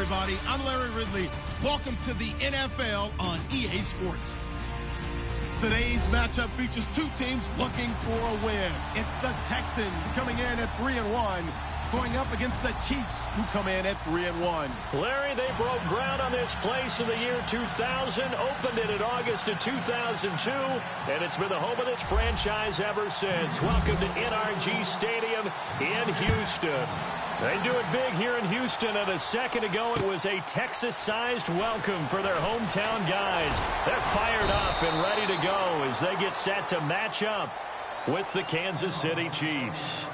everybody. I'm Larry Ridley. Welcome to the NFL on EA Sports. Today's matchup features two teams looking for a win. It's the Texans coming in at 3-1, going up against the Chiefs, who come in at 3-1. Larry, they broke ground on this place in the year 2000, opened it in August of 2002, and it's been the home of this franchise ever since. Welcome to NRG Stadium in Houston. They do it big here in Houston, and a second ago it was a Texas-sized welcome for their hometown guys. They're fired up and ready to go as they get set to match up with the Kansas City Chiefs.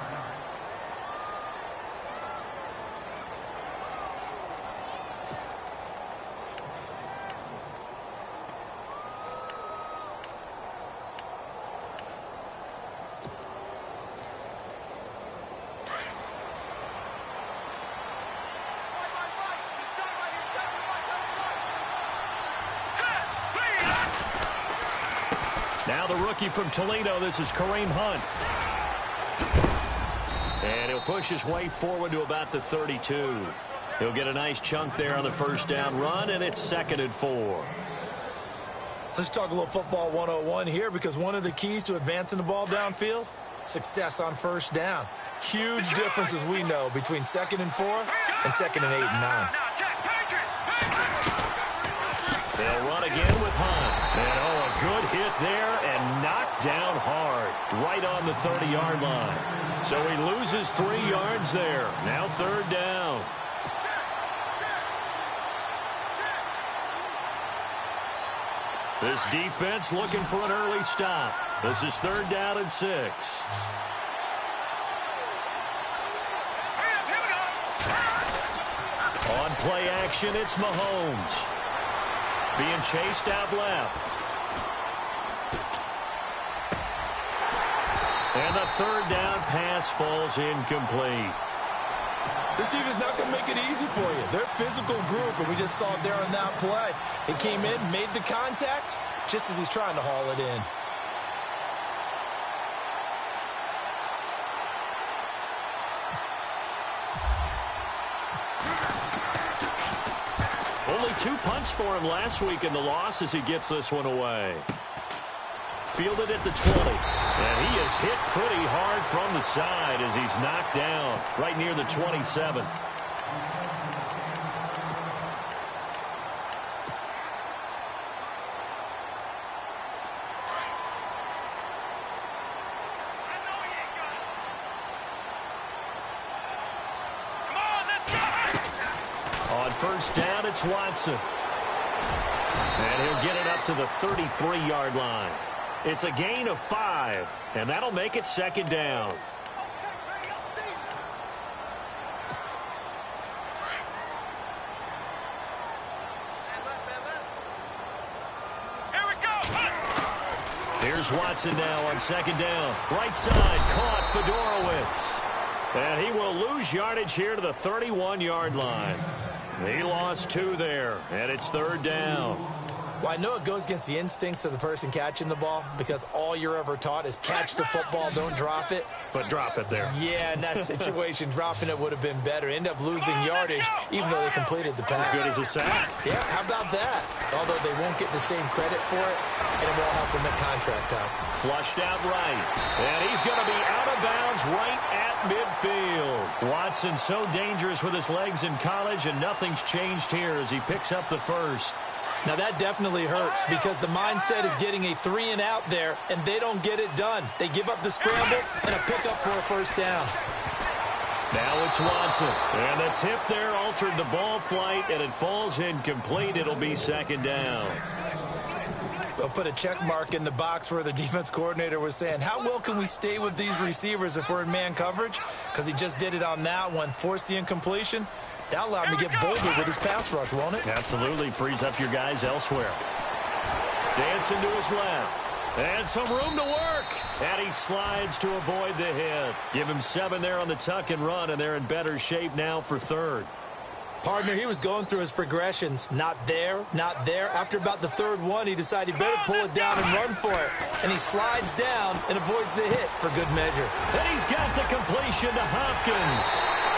Now the rookie from Toledo, this is Kareem Hunt. And he'll push his way forward to about the 32. He'll get a nice chunk there on the first down run, and it's 2nd and 4. Let's talk a little football 101 here, because one of the keys to advancing the ball downfield, success on first down. Huge difference, as we know, between 2nd and 4 and 2nd and 8 and 9. They'll run again with Hunt. And a good hit there and knocked down hard right on the 30-yard line. So he loses 3 yards there. Now 3rd down. This defense looking for an early stop. This is 3rd down and 6. On play action, it's Mahomes. Being chased out left. And the 3rd down pass falls incomplete. This defense not going to make it easy for you. They're a physical group, and we just saw it there on that play. He came in, made the contact, just as he's trying to haul it in. Only 2 punts for him last week in the loss as he gets this one away. Fielded at the 20. And he is hit pretty hard from the side as he's knocked down right near the 27. On first down, it's Watson. And he'll get it up to the 33-yard line. It's a gain of 5, and that'll make it 2nd down. Here's Watson now on 2nd down. Right side, caught Fedorowicz. And he will lose yardage here to the 31-yard line. He lost 2 there, and it's 3rd down. Well, I know it goes against the instincts of the person catching the ball, because all you're ever taught is catch the football, don't drop it. But drop it there. Yeah, in that situation, dropping it would have been better. End up losing yardage, even though they completed the pass. As good as a sack. Yeah, how about that? Although they won't get the same credit for it, and it won't help them at contract time. Flushed out right. And he's going to be out of bounds right at midfield. Watson so dangerous with his legs in college, and nothing's changed here as he picks up the first. Now, that definitely hurts, because the mindset is getting a 3-and-out there, and they don't get it done. They give up the scramble and a pickup for a first down. Now it's Watson. And the tip there altered the ball flight, and it falls incomplete. It'll be 2nd down. They'll put a check mark in the box where the defense coordinator was saying, how well can we stay with these receivers if we're in man coverage? Because he just did it on that one, forced the incompletion. That allowed him to get bolder with his pass rush, won't it? Absolutely. Frees up your guys elsewhere. Dancing to his left. And some room to work. And he slides to avoid the hit. Give him 7 there on the tuck and run, and they're in better shape now for 3rd. Partner, he was going through his progressions. Not there, not there. After about the third one, he decided he better pull it down and run for it. And he slides down and avoids the hit for good measure. And he's got the completion to Hopkins.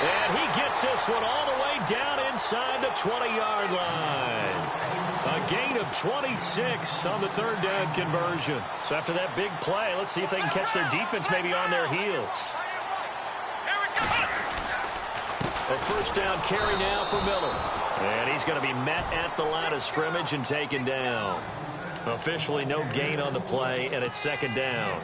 And he gets this one all the way down inside the 20-yard line. A gain of 26 on the third down conversion. So after that big play, let's see if they can catch their defense maybe on their heels. A first down carry now for Miller. And he's going to be met at the line of scrimmage and taken down. Officially no gain on the play, and it's second down.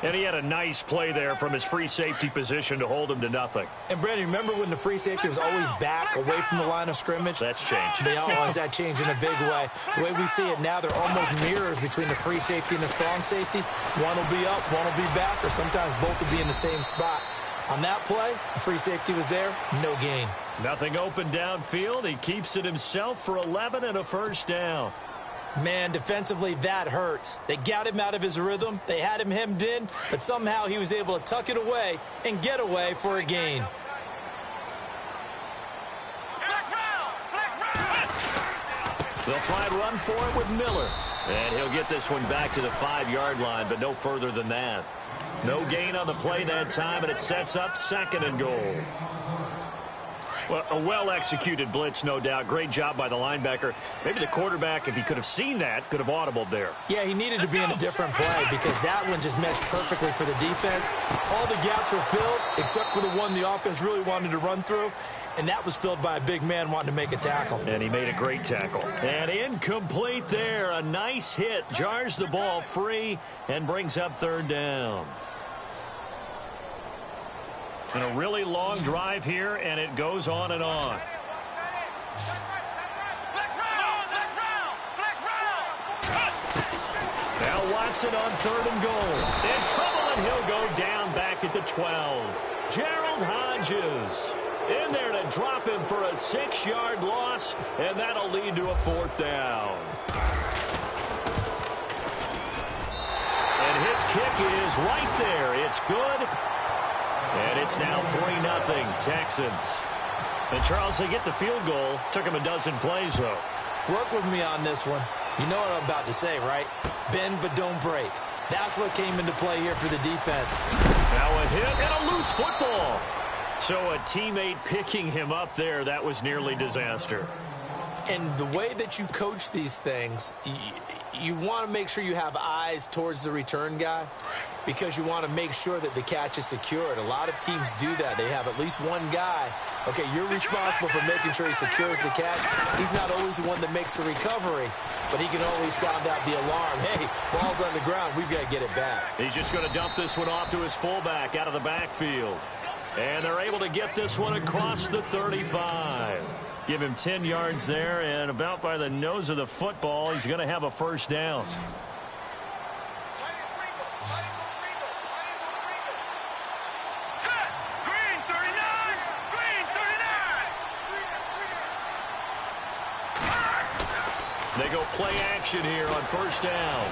And he had a nice play there from his free safety position to hold him to nothing. And, Brandon, remember when the free safety was always back away from the line of scrimmage? That's changed. They always that changed in a big way. The way we see it now, they're almost mirrors between the free safety and the strong safety. One will be up, one will be back, or sometimes both will be in the same spot. On that play, the free safety was there, no gain. Nothing open downfield. He keeps it himself for 11 and a first down. Man, defensively, that hurts. They got him out of his rhythm. They had him hemmed in, but somehow he was able to tuck it away and get away for a gain. They'll try and run for it with Miller. And he'll get this one back to the 5-yard line, but no further than that. No gain on the play that time, and it sets up second and goal. Well, a well-executed blitz, no doubt. Great job by the linebacker. Maybe the quarterback, if he could have seen that, could have audibled there. Yeah, he needed to be in a different play because that one just meshed perfectly for the defense. All the gaps were filled except for the one the offense really wanted to run through, and that was filled by a big man wanting to make a tackle. And he made a great tackle. And incomplete there. A nice hit. Jars the ball free and brings up third down. And a really long drive here, and it goes on and on. Now Watson on third and goal. In trouble, and he'll go down back at the 12. Gerald Hodges in there to drop him for a 6-yard loss, and that'll lead to a fourth down. And his kick is right there. It's good. And it's now 3-0 Texans. And Charles, they get the field goal. Took him a dozen plays, though. Work with me on this one. You know what I'm about to say, right? Bend but don't break. That's what came into play here for the defense. Now a hit and a loose football. So a teammate picking him up there, that was nearly disaster. And the way that you coach these things, you want to make sure you have eyes towards the return guy because you want to make sure that the catch is secured. A lot of teams do that. They have at least one guy. Okay, you're responsible for making sure he secures the catch. He's not always the one that makes the recovery, but he can always sound out the alarm. Hey, ball's on the ground. We've got to get it back. He's just going to dump this one off to his fullback out of the backfield. And they're able to get this one across the 35. Give him 10 yards there, and about by the nose of the football, he's going to have a first down. They go play action here on first down.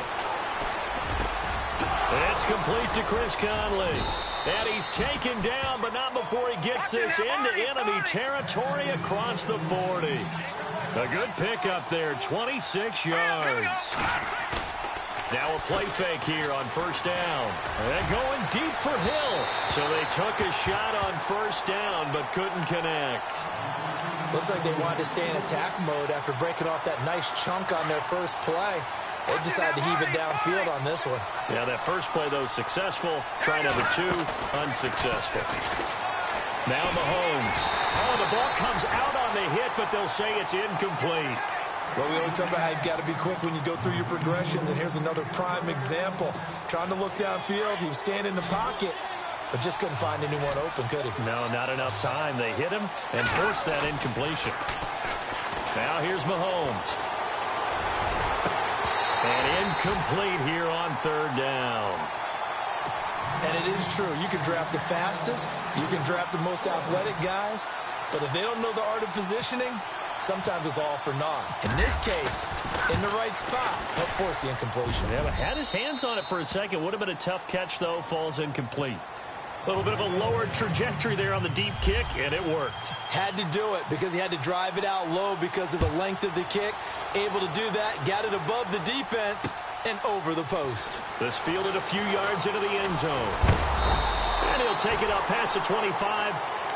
It's complete to Chris Conley. And he's taken down, but not before he gets this into enemy territory across the 40. A good pickup there, 26 yards. Now a play fake here on first down. And going deep for Hill. So they took a shot on first down, but couldn't connect. Looks like they wanted to stay in attack mode after breaking off that nice chunk on their first play. They decided to heave it downfield on this one. Yeah, that first play, though, successful. Try number 2, unsuccessful. Now Mahomes. Oh, the ball comes out on the hit, but they'll say it's incomplete. Well, we always talk about how you've got to be quick when you go through your progressions, and here's another prime example. Trying to look downfield, he was standing in the pocket, but just couldn't find anyone open, could he? No, not enough time. They hit him and forced that incompletion. Now here's Mahomes. And incomplete here on third down. And it is true. You can draft the fastest. You can draft the most athletic guys. But if they don't know the art of positioning, sometimes it's all for naught. In this case, in the right spot, help force the incompletion. Yeah, but had his hands on it for a second. Would have been a tough catch, though. Falls incomplete. A little bit of a lower trajectory there on the deep kick, and it worked. Had to do it because he had to drive it out low because of the length of the kick. Able to do that, got it above the defense and over the post. This fielded a few yards into the end zone. And he'll take it up past the 25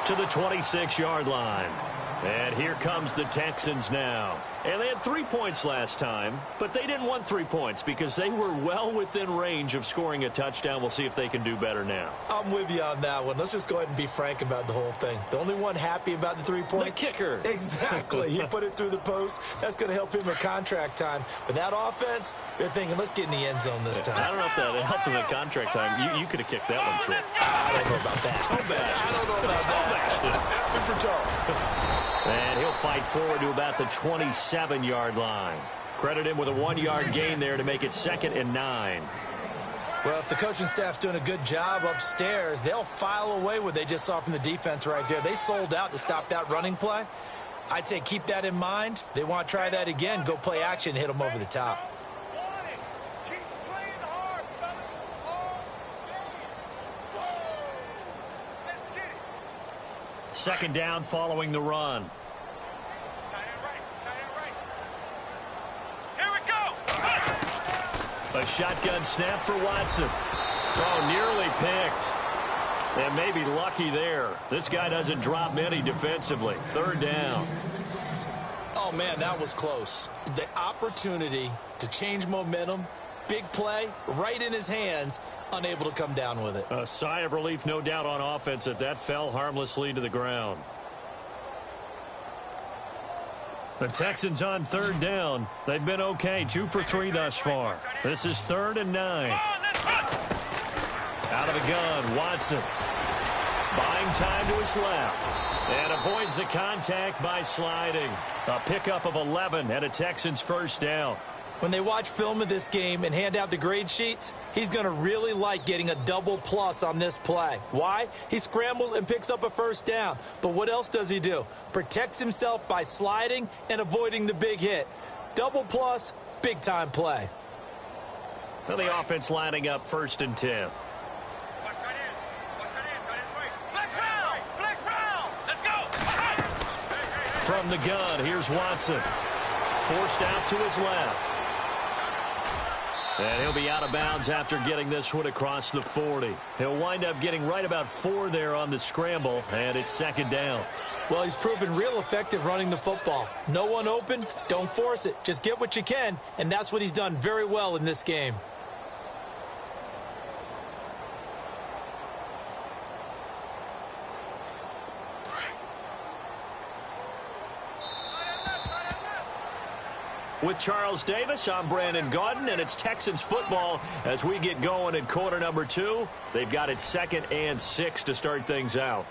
to the 26-yard line. And here comes the Texans now. And they had 3 points last time, but they didn't want 3 points because they were well within range of scoring a touchdown. We'll see if they can do better now. I'm with you on that one. Let's just go ahead and be frank about the whole thing. The only one happy about the 3-point? The kicker. Exactly. He put it through the post. That's going to help him at contract time. But that offense, they're thinking, let's get in the end zone this time. I don't know if that helped him at contract time. You could have kicked that one through. I don't know about that. Toe bash. I don't know about that. Super toe. And he'll fight forward to about the 27-yard line. Credit him with a 1-yard gain there to make it 2nd and 9. Well, if the coaching staff's doing a good job upstairs, they'll file away what they just saw from the defense right there. They sold out to stop that running play. I'd say keep that in mind. They want to try that again, go play action, hit them over the top. Second down following the run. A shotgun snap for Watson. Oh, nearly picked. And maybe lucky there. This guy doesn't drop many defensively. 3rd down. Oh, man, that was close. The opportunity to change momentum, big play, right in his hands, unable to come down with it. A sigh of relief, no doubt, on offense that fell harmlessly to the ground. The Texans on 3rd down. They've been okay, 2 for 3 thus far. This is 3rd and 9. Out of the gun, Watson. Buying time to his left. And avoids the contact by sliding. A pickup of 11 and a Texans 1st down. When they watch film of this game and hand out the grade sheets, he's going to really like getting a double plus on this play. Why? He scrambles and picks up a 1st down. But what else does he do? Protects himself by sliding and avoiding the big hit. Double plus, big-time play. Well, the offense lining up 1st and 10. From the gun, here's Watson. Forced out to his left. And he'll be out of bounds after getting this one across the 40. He'll wind up getting right about 4 there on the scramble, and it's 2nd down. Well, he's proven real effective running the football. No one open, don't force it. Just get what you can, and that's what he's done very well in this game. With Charles Davis, I'm Brandon Gaudin, and it's Texans football as we get going in quarter number 2. They've got it 2nd and 6 to start things out.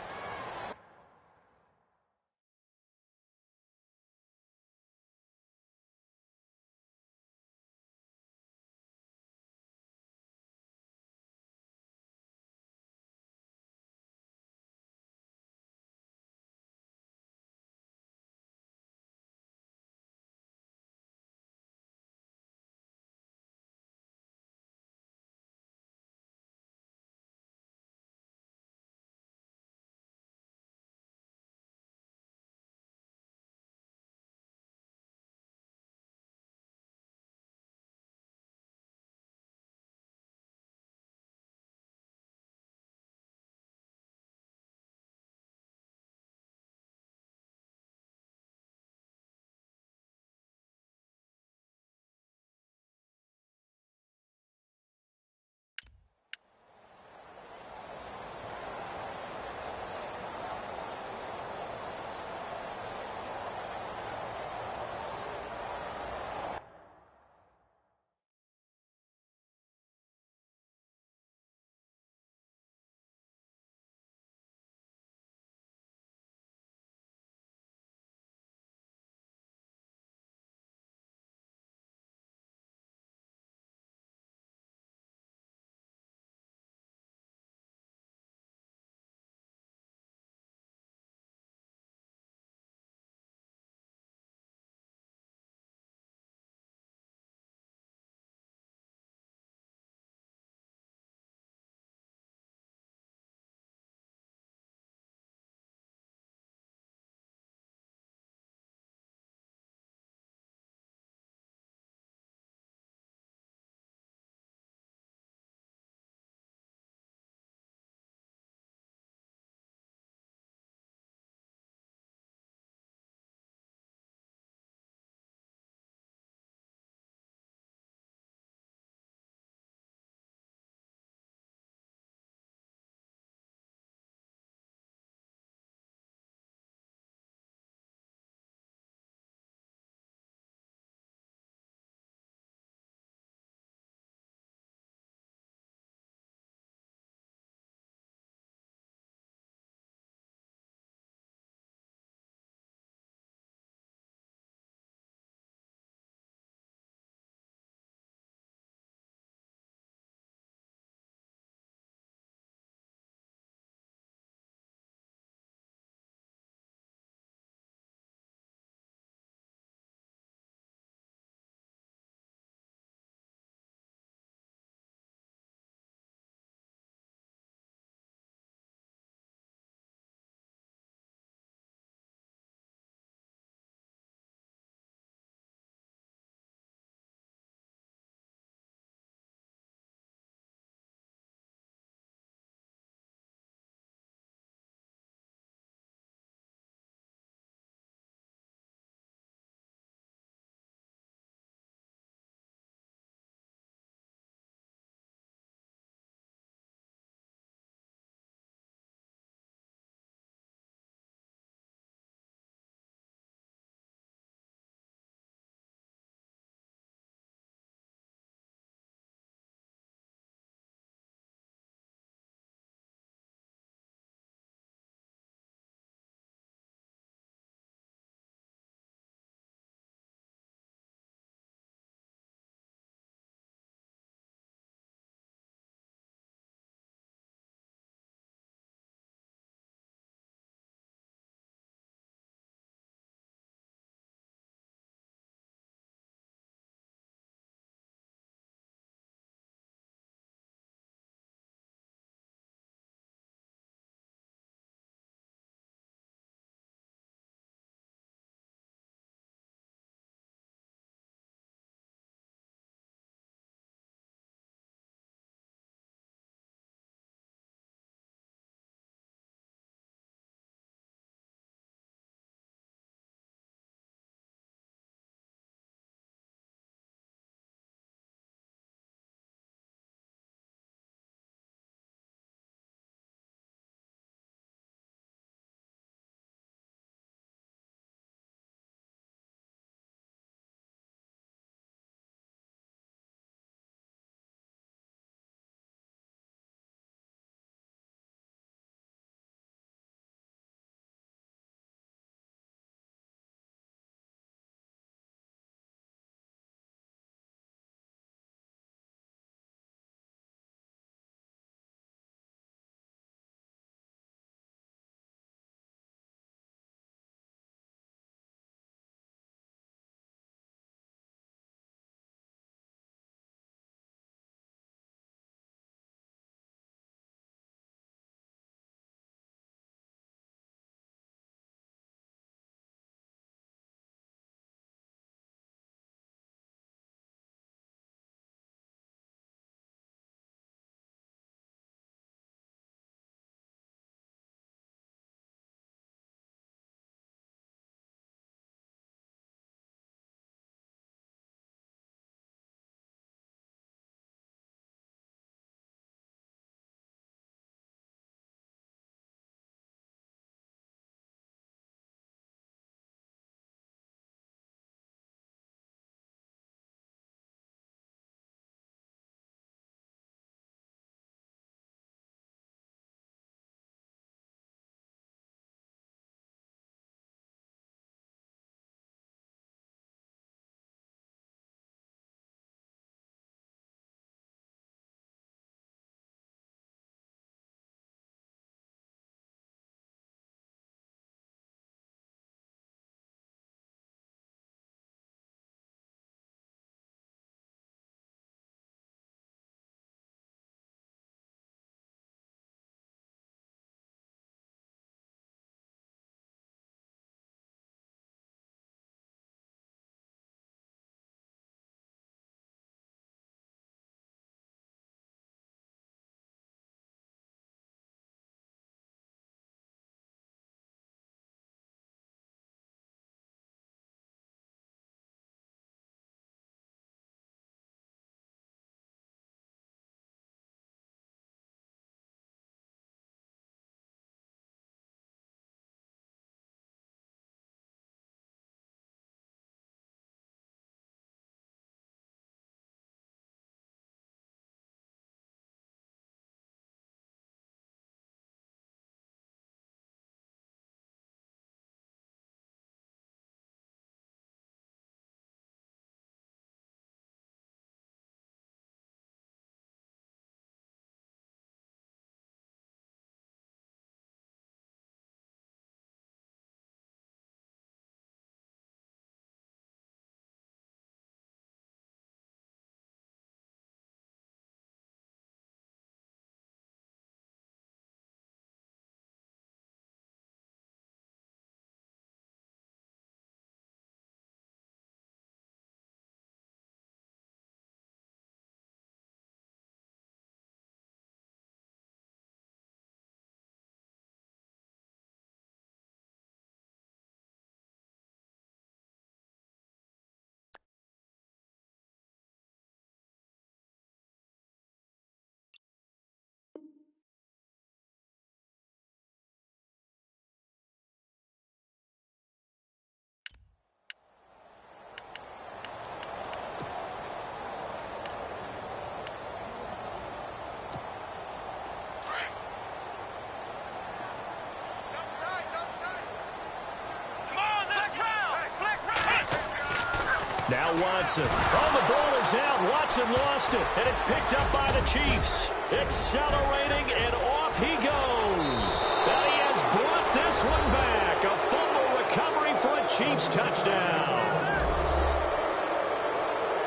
Now Watson. Oh, the ball is out. Watson lost it, and it's picked up by the Chiefs. Accelerating, and off he goes. And he has brought this one back. A fumble recovery for a Chiefs touchdown.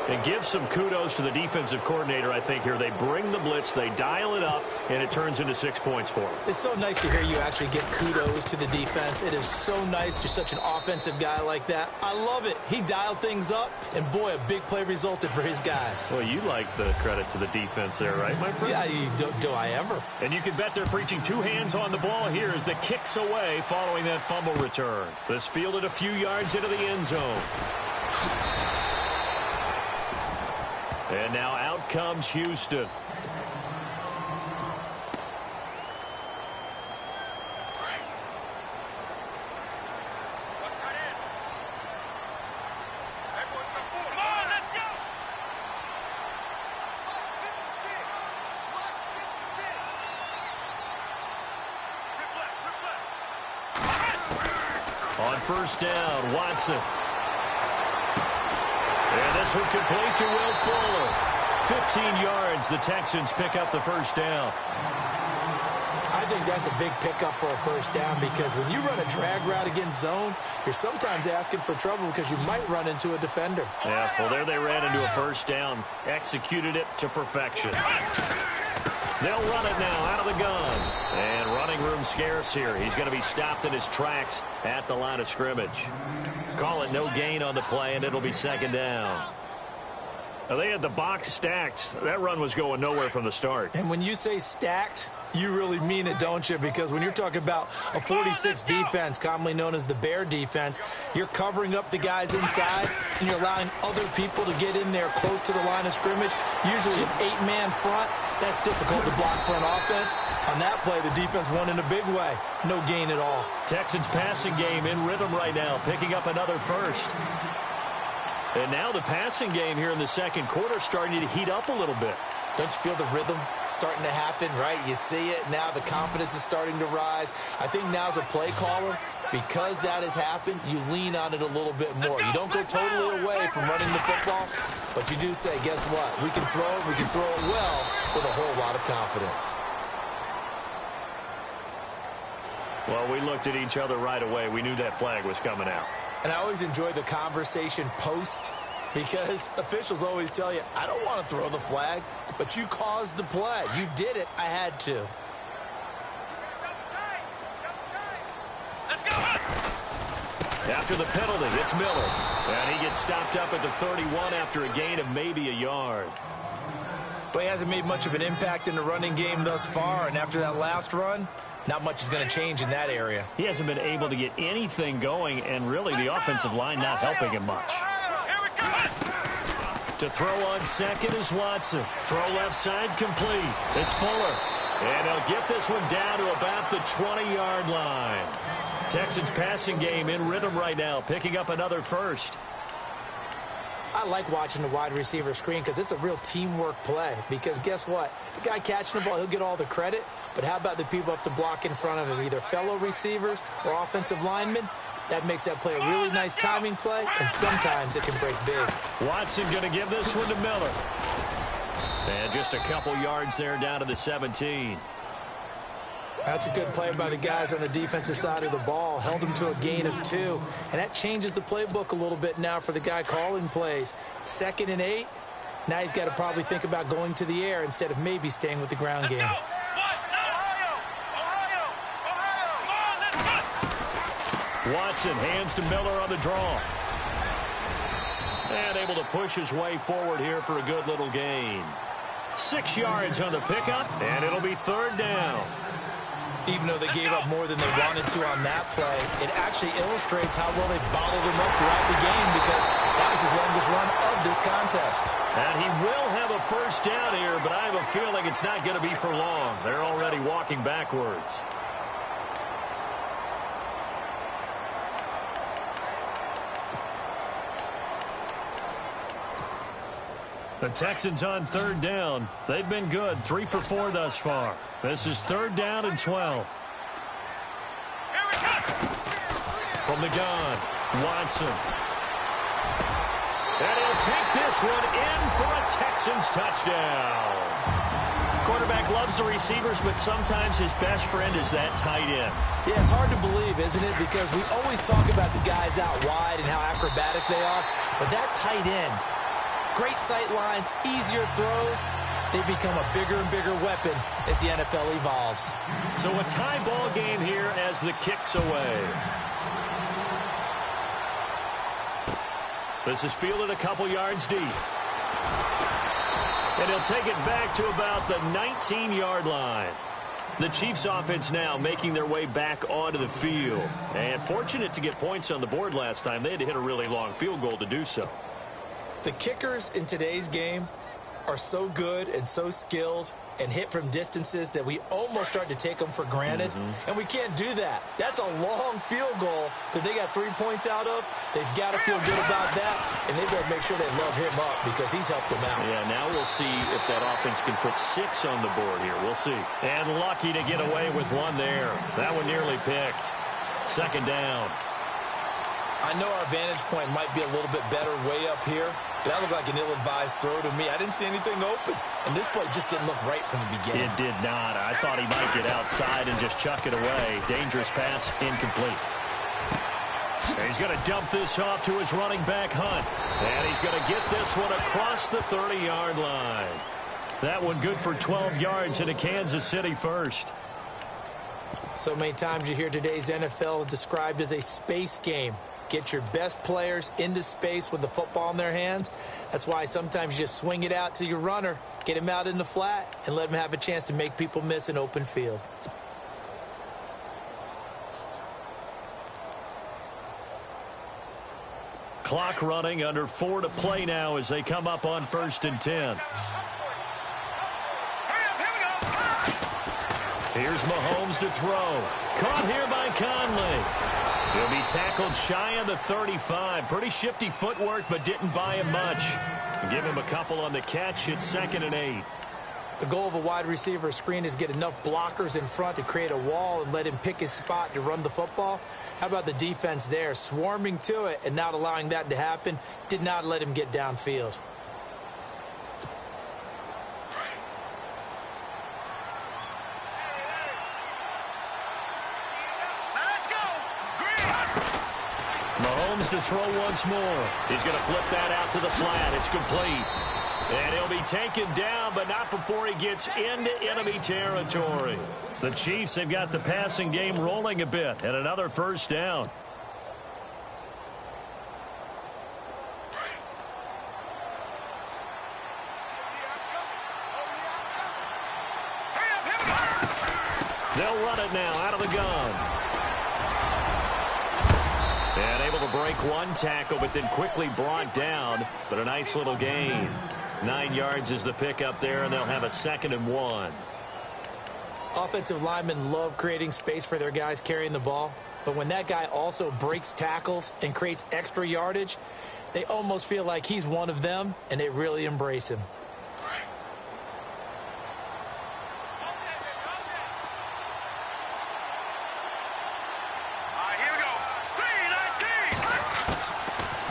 And give some kudos to the defensive coordinator, I think, here. They bring the blitz, they dial it up, and it turns into 6 points for them. It's so nice to hear you actually give kudos to the defense. It is so nice. You're such an offensive guy like that. I love it. He dialed things up, and boy, a big play resulted for his guys. Well, you like the credit to the defense there, right, my friend? Yeah, do I ever? And you can bet they're preaching two hands on the ball here as the kick's away following that fumble return. This fielded a few yards into the end zone. And now out comes Houston. On first down, Watson. And this one complete to Will Fuller. 15 yards, the Texans pick up the first down. I think that's a big pickup for a first down because when you run a drag route against zone, you're sometimes asking for trouble because you might run into a defender. Yeah, well, there they ran into a first down. Executed it to perfection. They'll run it now out of the gun. And running room scarce here. He's going to be stopped in his tracks at the line of scrimmage. Call it no gain on the play, and it'll be second down. Now, they had the box stacked. That run was going nowhere from the start. And when you say stacked, you really mean it, don't you? Because when you're talking about a 46 defense, commonly known as the Bear defense, you're covering up the guys inside, and you're allowing other people to get in there close to the line of scrimmage. Usually an 8-man front. That's difficult to block for an offense. On that play, the defense won in a big way. No gain at all. Texans passing game in rhythm right now, picking up another first. And now the passing game here in the second quarter starting to heat up a little bit. Don't you feel the rhythm starting to happen, right? You see it. Now the confidence is starting to rise. I think now as a play caller, because that has happened, you lean on it a little bit more. You don't go totally away from running the football, but you do say, guess what? We can throw it. We can throw it well with a whole lot of confidence. Well, we looked at each other right away. We knew that flag was coming out. And I always enjoy the conversation post because officials always tell you, I don't want to throw the flag, but you caused the play. You did it. I had to. After the penalty, it's Miller. And he gets stopped up at the 31 after a gain of maybe a yard. But he hasn't made much of an impact in the running game thus far. And after that last run, not much is going to change in that area. He hasn't been able to get anything going, and really the offensive line not helping him much. To throw on second is Watson. Throw left side complete. It's Fuller. And he'll get this one down to about the 20-yard line. Texans passing game in rhythm right now, picking up another first. I like watching the wide receiver screen because it's a real teamwork play. Because guess what? The guy catching the ball, he'll get all the credit. But how about the people up to block in front of him, either fellow receivers or offensive linemen? That makes that play a really nice timing play, and sometimes it can break big. Watson going to give this one to Miller. And just a couple yards there down to the 17. That's a good play by the guys on the defensive side of the ball. Held them to a gain of 2. And that changes the playbook a little bit now for the guy calling plays. 2nd and 8. Now he's got to probably think about going to the air instead of maybe staying with the ground game. Watson hands to Miller on the draw. And able to push his way forward here for a good little gain. 6 yards on the pickup, and it'll be third down. Even though they gave up more than they wanted to on that play, it actually illustrates how well they bottled him up throughout the game because that was his longest run of this contest. And he will have a first down here, but I have a feeling it's not going to be for long. They're already walking backwards. The Texans on third down. They've been good, 3 for 4 thus far. This is third down and 12. From the gun, Watson. And he'll take this one in for a Texans touchdown. Quarterback loves the receivers, but sometimes his best friend is that tight end. Yeah, it's hard to believe, isn't it? Because we always talk about the guys out wide and how acrobatic they are. But that tight end, great sight lines, easier throws, they become a bigger and bigger weapon as the NFL evolves. So a tie ball game here as the kick's away. This is fielded a couple yards deep. And he'll take it back to about the 19-yard line. The Chiefs offense now making their way back onto the field. And fortunate to get points on the board last time. They had to hit a really long field goal to do so. The kickers in today's game are so good and so skilled and hit from distances that we almost start to take them for granted. And we can't do that. That's a long field goal that they got 3 points out of. They've got to feel good about that, and they better make sure they love him up because he's helped them out. Yeah, now we'll see if that offense can put 6 on the board here. We'll see. And lucky to get away with one there. That one nearly picked. Second down. I know our vantage point might be a little bit better way up here, but that looked like an ill-advised throw to me. I didn't see anything open, and this play just didn't look right from the beginning. It did not. I thought he might get outside and just chuck it away. Dangerous pass, incomplete. And he's going to dump this off to his running back, Hunt. And he's going to get this one across the 30-yard line. That one good for 12 yards into Kansas City first. So many times you hear today's NFL described as a space game. Get your best players into space with the football in their hands. That's why sometimes you just swing it out to your runner, get him out in the flat, and let him have a chance to make people miss an open field. Clock running, under 4 to play now as they come up on 1st and 10. Here's Mahomes to throw. Caught here by Conley. He'll be tackled shy of the 35. Pretty shifty footwork, but didn't buy him much. Give him a couple on the catch. It's 2nd and 8. The goal of a wide receiver screen is get enough blockers in front to create a wall and let him pick his spot to run the football. How about the defense there? Swarming to it and not allowing that to happen. Did not let him get downfield. Mahomes to throw once more. He's going to flip that out to the flat. It's complete. And he'll be taken down, but not before he gets into enemy territory. The Chiefs have got the passing game rolling a bit, and another first down. They'll run it now out of the gun. And able to break one tackle, but then quickly brought down. But a nice little gain. 9 yards is the pickup there, and they'll have a 2nd and 1. Offensive linemen love creating space for their guys carrying the ball. But when that guy also breaks tackles and creates extra yardage, they almost feel like he's one of them, and they really embrace him.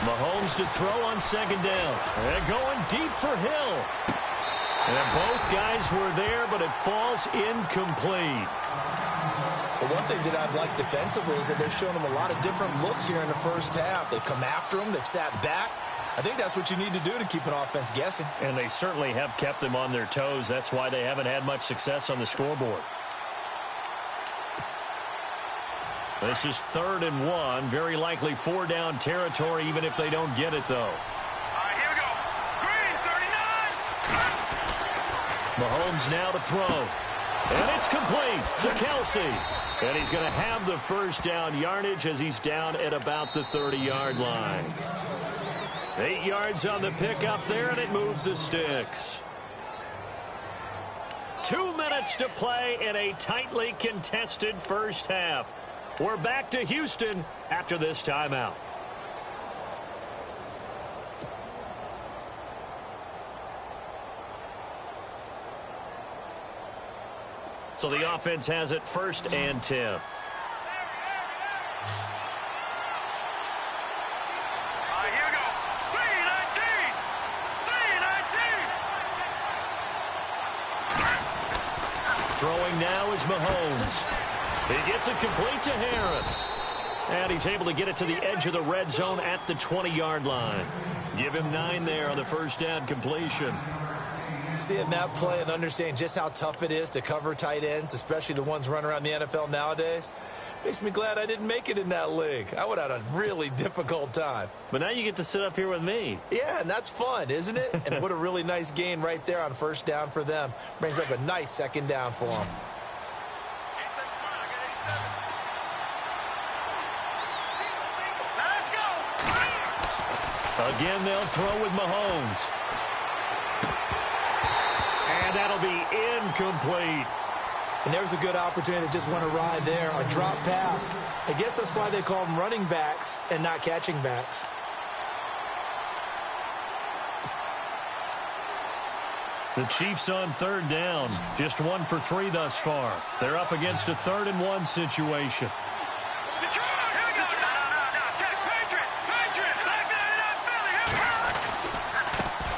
Mahomes to throw on 2nd down. And going deep for Hill. And both guys were there, but it falls incomplete. But one thing that I've liked defensively is that they've shown him a lot of different looks here in the first half. They've come after him. They've sat back. I think that's what you need to do to keep an offense guessing. And they certainly have kept them on their toes. That's why they haven't had much success on the scoreboard. This is 3rd and 1. Very likely 4-down territory, even if they don't get it, though. All right, here we go. Green, 39. Mahomes now to throw. And it's complete to Kelsey. And he's going to have the first down yardage as he's down at about the 30-yard line. 8 yards on the pickup there, and it moves the sticks. 2 minutes to play in a tightly contested first half. We're back to Houston after this timeout. So the offense has it 1st and 10. Here we go. 3, 19. now is Mahomes. He gets it complete to Harris. And he's able to get it to the edge of the red zone at the 20-yard line. Give him 9 there on the first down completion. Seeing that play and understanding just how tough it is to cover tight ends, especially the ones running around the NFL nowadays, makes me glad I didn't make it in that league. I would have had a really difficult time. But now you get to sit up here with me. Yeah, and that's fun, isn't it? And what a really nice gain right there on first down for them. Brings up a nice second down for them. Again, they'll throw with Mahomes. And that'll be incomplete. And there's a good opportunity to just want to ride there. A drop pass. I guess that's why they call them running backs and not catching backs. The Chiefs on third down. Just 1 for 3 thus far. They're up against a 3rd and 1 situation.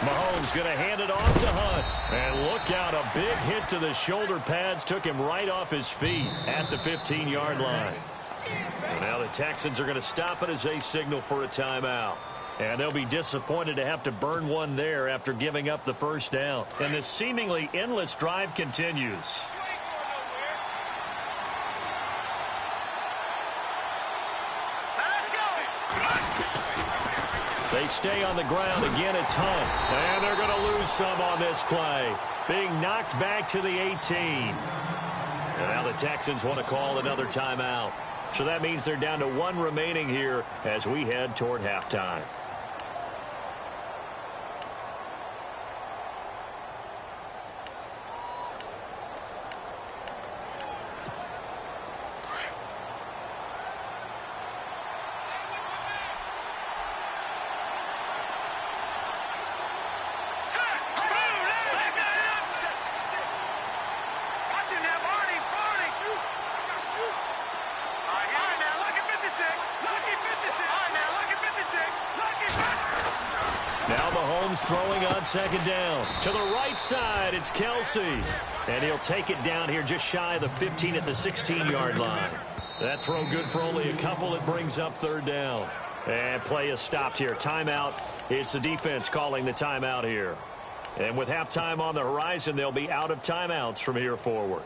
Mahomes going to hand it off to Hunt. And look out, a big hit to the shoulder pads took him right off his feet at the 15-yard line. And now the Texans are going to stop it as they signal for a timeout. And they'll be disappointed to have to burn one there after giving up the first down. And this seemingly endless drive continues. They stay on the ground. Again, it's Hunt. And they're going to lose some on this play. Being knocked back to the 18. And now the Texans want to call another timeout. So that means they're down to 1 remaining here as we head toward halftime. Throwing on second down. To the right side, it's Kelsey. And he'll take it down here just shy of the 15 at the 16-yard line. That throw good for only a couple. It brings up third down. And play is stopped here. Timeout. It's the defense calling the timeout here. And with halftime on the horizon, they'll be out of timeouts from here forward.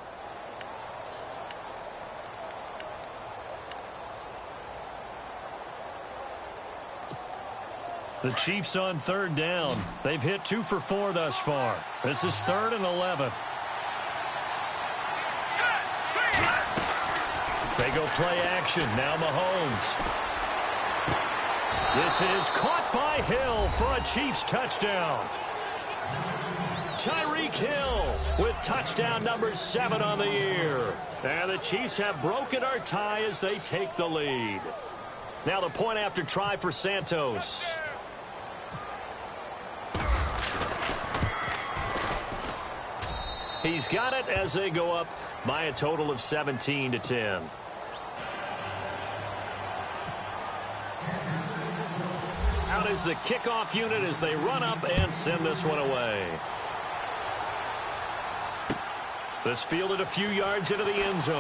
The Chiefs on third down. They've hit 2 for 4 thus far. This is 3rd and 11. They go play action. Now Mahomes. This is caught by Hill for a Chiefs touchdown. Tyreek Hill with touchdown number 7 on the year. And the Chiefs have broken our tie as they take the lead. Now the point after try for Santos. He's got it as they go up by a total of 17-10. Out is the kickoff unit as they run up and send this one away. This fielded a few yards into the end zone.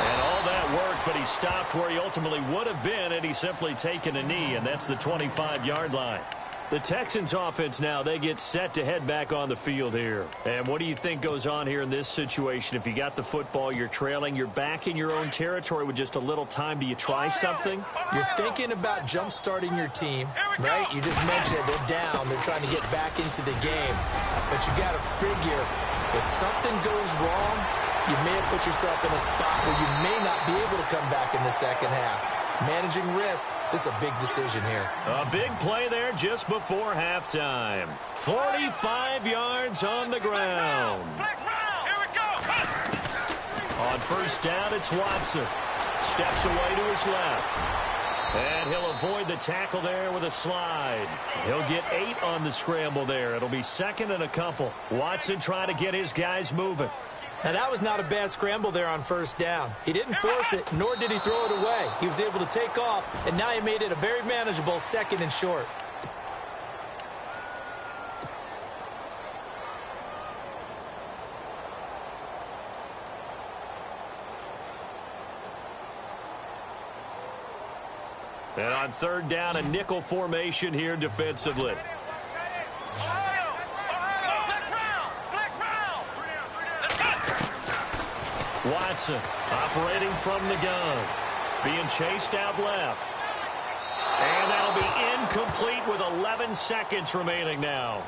And all that work, but he stopped where he ultimately would have been had he simply taken a knee, and that's the 25-yard line. The Texans offense now, they get set to head back on the field here. And what do you think goes on here in this situation? If you got the football, you're trailing, you're back in your own territory with just a little time. Do you try something? You're thinking about jump-starting your team, right? You just mentioned it. They're down. They're trying to get back into the game. But you got to figure, if something goes wrong, you may have put yourself in a spot where you may not be able to come back in the second half. Managing risk, this is a big decision here. A big play there just before halftime. 45 yards on the ground. On first down, it's Watson. Steps away to his left. And he'll avoid the tackle there with a slide. He'll get 8 on the scramble there. It'll be 2nd and a couple. Watson trying to get his guys moving. Now, that was not a bad scramble there on first down. He didn't force it, nor did he throw it away. He was able to take off, and now he made it a very manageable 2nd and short. And on third down, a nickel formation here defensively. Watson operating from the gun. Being chased out left. And that'll be incomplete with 11 seconds remaining now.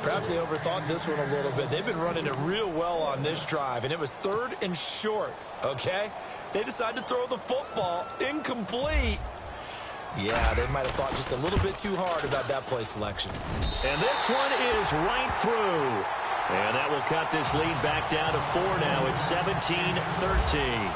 Perhaps they overthought this one a little bit. They've been running it real well on this drive, and it was 3rd and short, okay? They decided to throw the football incomplete. Yeah, they might have thought just a little bit too hard about that play selection. And this one is right through. And that will cut this lead back down to 4 now. It's 17-13.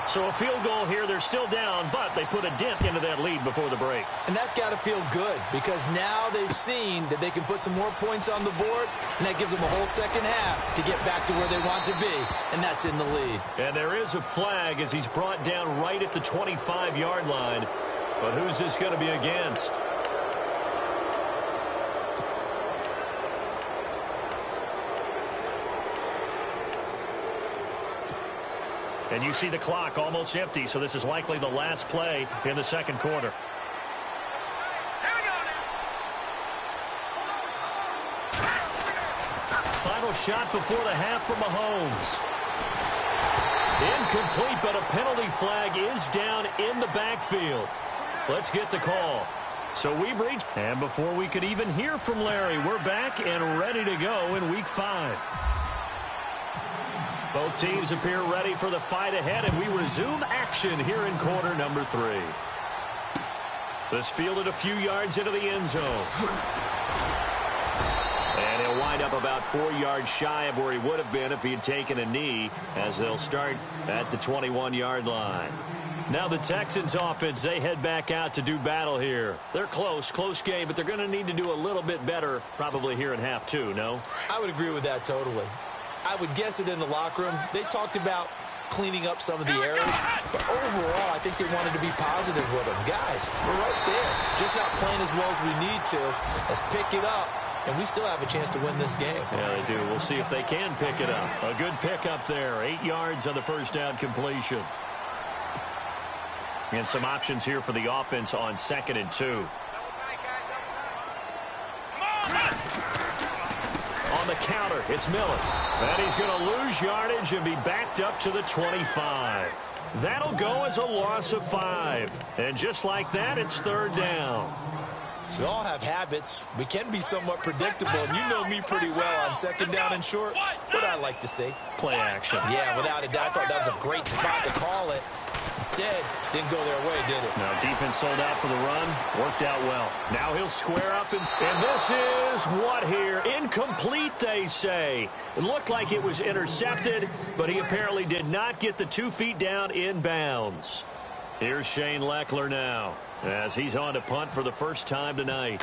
So a field goal here. They're still down, but they put a dent into that lead before the break. And that's got to feel good because now they've seen that they can put some more points on the board, and that gives them a whole second half to get back to where they want to be, and that's in the lead. And there is a flag as he's brought down right at the 25-yard line. But who's this going to be against? And you see the clock almost empty, so this is likely the last play in the second quarter. Final shot before the half from Mahomes. Incomplete, but a penalty flag is down in the backfield. Let's get the call. So we've reached, and before we could even hear from Larry, we're back and ready to go in Week 5. Both teams appear ready for the fight ahead, and we resume action here in quarter number 3. This fielded a few yards into the end zone. And he'll wind up about 4 yards shy of where he would have been if he had taken a knee, as they'll start at the 21-yard line. Now the Texans offense, they head back out to do battle here. They're close game, but they're going to need to do a little bit better probably here in half 2, no? I would agree with that totally. I would guess it in the locker room. They talked about cleaning up some of the errors, but overall, I think they wanted to be positive with them. Guys, we're right there. Just not playing as well as we need to. Let's pick it up, and we still have a chance to win this game. Yeah, they do. We'll see if they can pick it up. A good pickup there. 8 yards on the first down completion. And some options here for the offense on 2nd and 2. On the counter, it's Miller. And he's going to lose yardage and be backed up to the 25. That'll go as a loss of 5. And just like that, it's 3rd down. We all have habits. We can be somewhat predictable, and you know me pretty well on 2nd down and short. What I like to see. Play action. Yeah, without a doubt. I thought that was a great spot to call it. Instead, didn't go their way, did it? Now, defense sold out for the run. Worked out well. Now he'll square up, and this is what here? Incomplete, they say. It looked like it was intercepted, but he apparently did not get the 2 feet down in bounds. Here's Shane Leckler now, as he's on to punt for the first time tonight.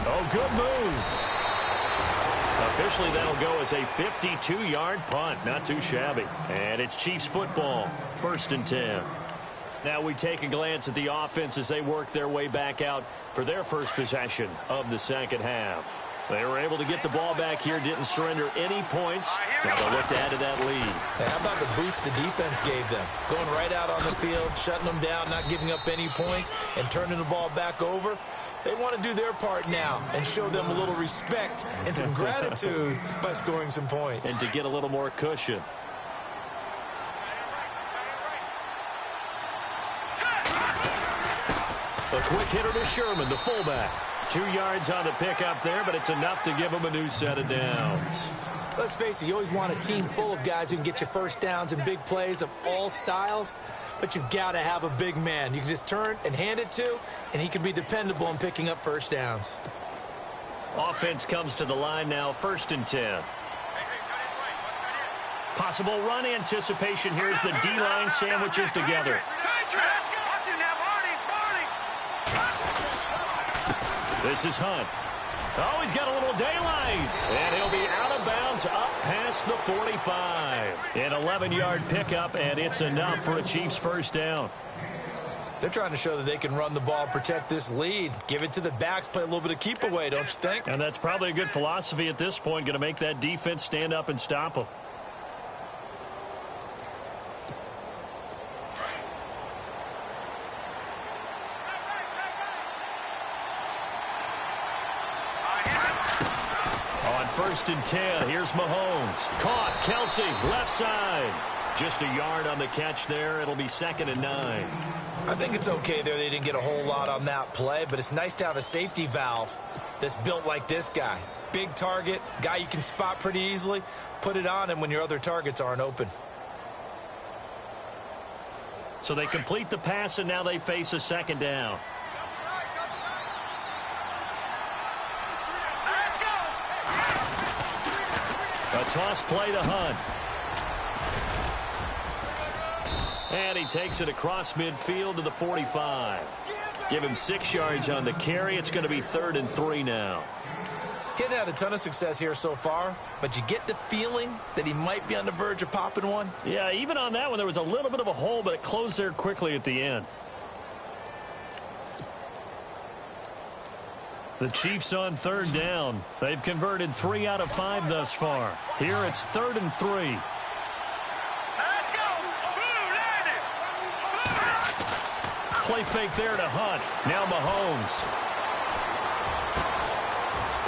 Oh, good move. Officially, that'll go as a 52-yard punt. Not too shabby. And it's Chiefs football. 1st and 10. Now we take a glance at the offense as they work their way back out for their first possession of the second half. They were able to get the ball back here, didn't surrender any points. Now they'll look to add to that lead. Hey, how about the boost the defense gave them? Going right out on the field, shutting them down, not giving up any points, and turning the ball back over. They want to do their part now and show them a little respect and some gratitude by scoring some points. And to get a little more cushion. A quick hitter to Sherman, the fullback. 2 yards on the pickup there, but it's enough to give him a new set of downs. Let's face it, you always want a team full of guys who can get you first downs and big plays of all styles, but you've got to have a big man you can just turn and hand it to, and he can be dependable in picking up first downs. Offense comes to the line now, 1st and 10. Possible run anticipation here as the D-line sandwiches together. This is Hunt. Oh, he's got a little daylight. And he'll be out of bounds up past the 45. An 11-yard pickup, and it's enough for a Chiefs first down. They're trying to show that they can run the ball, protect this lead. Give it to the backs, play a little bit of keep away, don't you think? And that's probably a good philosophy at this point, going to make that defense stand up and stop them. first and 10. Here's Mahomes. Caught. Kelsey, left side. Just a yard on the catch there. It'll be 2nd and 9. I think it's okay there. They didn't get a whole lot on that play, but it's nice to have a safety valve that's built like this guy. Big target, guy you can spot pretty easily. Put it on him when your other targets aren't open. So they complete the pass, and now they face a 2nd down. A toss play to Hunt. And he takes it across midfield to the 45. Give him 6 yards on the carry. It's going to be 3rd and 3 now. Getting had a ton of success here so far, but you get the feeling that he might be on the verge of popping one. Yeah, even on that one, there was a little bit of a hole, but it closed there quickly at the end. The Chiefs on 3rd down. They've converted 3 out of 5 thus far. Here it's 3rd and 3. Let's go. Play fake there to Hunt. Now Mahomes.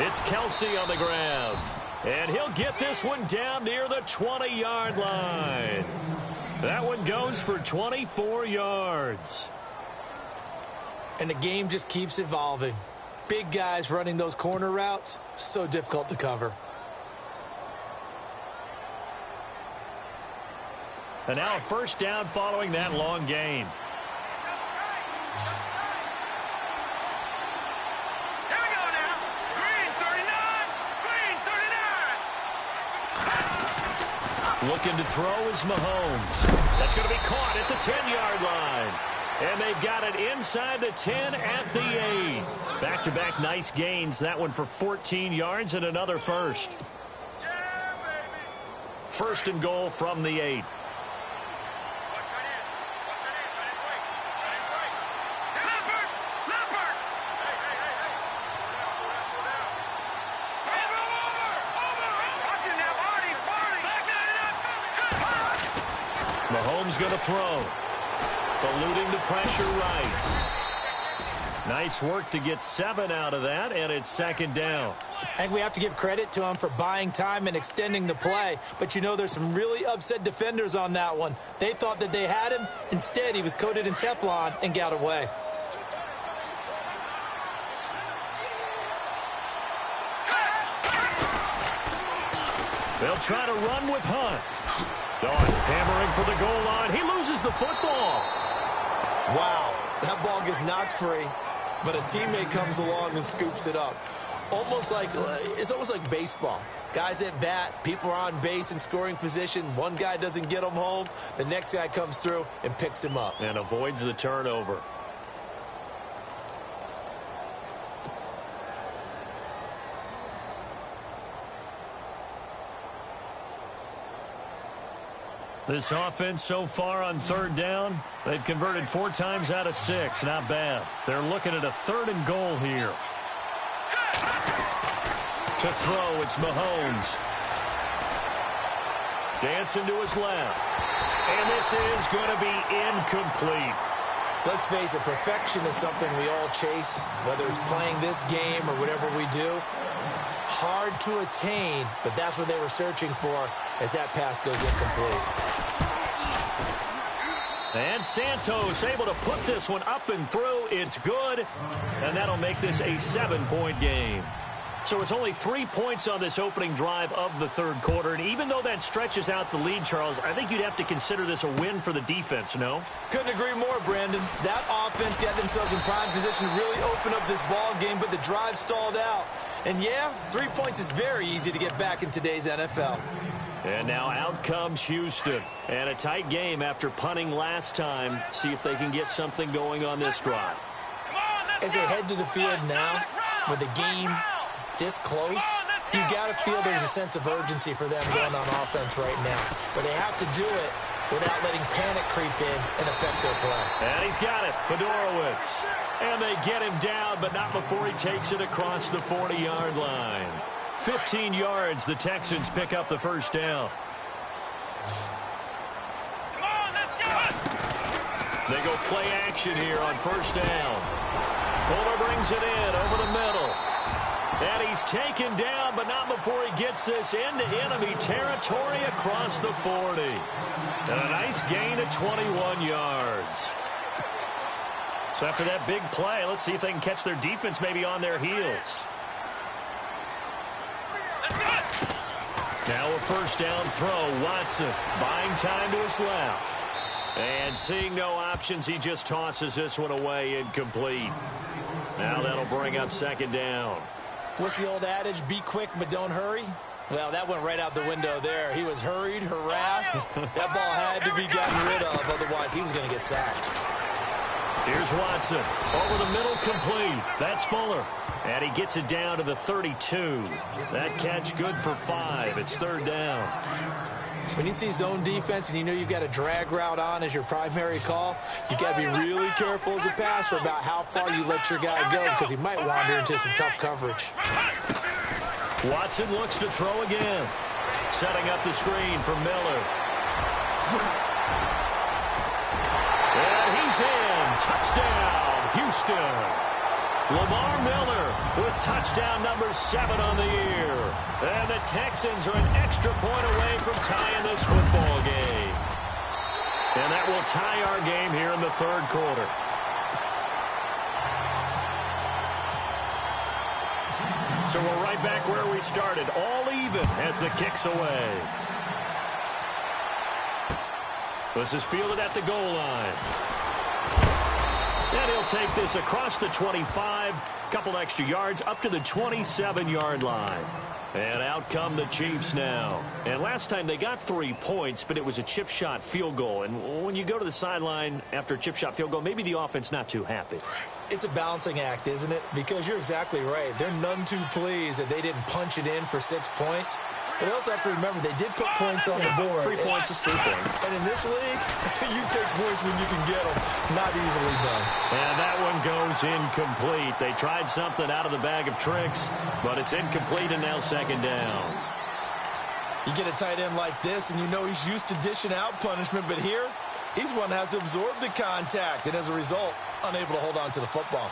It's Kelsey on the ground. And he'll get this one down near the 20-yard line. That one goes for 24 yards. And the game just keeps evolving. Big guys running those corner routes, so difficult to cover. And now a 1st down following that long gain. Here we go now. Green 39. Green 39. Looking to throw is Mahomes. That's going to be caught at the 10-yard line. And they've got it inside the 10 at the 8. Back-to-back nice gains. That one for 14 yards and another first. Yeah, baby. 1st and goal from the 8. Watch that in. Right. Leopard. Hey. Over. Watch it now, Barney. Back Mahomes going to throw. Eluding the pressure right. Nice work to get 7 out of that, and it's 2nd down. I think we have to give credit to him for buying time and extending the play. But, you know, there's some really upset defenders on that one. They thought that they had him. Instead, he was coated in Teflon and got away. They'll try to run with Hunt. Dawn hammering for the goal line. He loses the football. Wow, that ball gets knocked free, but a teammate comes along and scoops it up. It's almost like baseball. Guys at bat, people are on base in scoring position. One guy doesn't get him home. The next guy comes through and picks him up. And avoids the turnover. This offense so far on 3rd down, they've converted 4 times out of 6. Not bad. They're looking at a 3rd and goal here. To throw, it's Mahomes. Dancing to his left. And this is going to be incomplete. Let's face it, perfection is something we all chase, whether it's playing this game or whatever we do. Hard to attain, but that's what they were searching for as that pass goes incomplete. And Santos able to put this one up and through. It's good, and that'll make this a 7-point game. So it's only 3 points on this opening drive of the 3rd quarter. And even though that stretches out the lead, Charles, I think you'd have to consider this a win for the defense, no? Couldn't agree more, Brandon. That offense got themselves in prime position to really open up this ball game, but the drive stalled out. And yeah, 3 points is very easy to get back in today's NFL. And now out comes Houston. And a tight game after punting last time. See if they can get something going on this drive. As they head to the field now, with the game this close, you got to feel there's a sense of urgency for them going on offense right now. But they have to do it without letting panic creep in and affect their play. And he's got it, Fedorowicz. And they get him down, but not before he takes it across the 40-yard line. 15 yards, the Texans pick up the 1st down. Come on, let's go. They go play action here on 1st down. Fuller brings it in over the middle. And he's taken down, but not before he gets this into enemy territory across the 40. And a nice gain of 21 yards. So after that big play, let's see if they can catch their defense maybe on their heels. Now a first down throw. Watson buying time to his left. And seeing no options, he just tosses this one away, incomplete. Now that'll bring up second down. What's the old adage? Be quick, but don't hurry. Well, that went right out the window there. He was hurried, harassed. That ball had to be gotten rid of, otherwise he was going to get sacked. Here's Watson. Over the middle, complete. That's Fuller. And he gets it down to the 32. That catch good for 5. It's third down. When you see zone defense and you know you've got a drag route on as your primary call, you got to be really careful as a passer about how far you let your guy go because he might wander into some tough coverage. Watson looks to throw again. Setting up the screen for Miller. And he's in. Touchdown, Houston. Lamar Miller with touchdown number 7 on the year. And the Texans are an extra point away from tying this football game. And that will tie our game here in the third quarter. So we're right back where we started, all even as the kick's away. This is fielded at the goal line. And he'll take this across the 25, couple extra yards up to the 27-yard line. And out come the Chiefs now. And last time they got 3 points, but it was a chip shot field goal. And when you go to the sideline after a chip shot field goal, maybe the offense not too happy. It's a balancing act, isn't it? Because you're exactly right. They're none too pleased that they didn't punch it in for 6 points. But they also have to remember they did put points on the board. 3 points is 3 points. And in this league, you take points when you can get them. Not easily done. And that one goes incomplete. They tried something out of the bag of tricks, but it's incomplete and now second down. You get a tight end like this, and you know he's used to dishing out punishment, but here, he's one that has to absorb the contact, and as a result, unable to hold on to the football.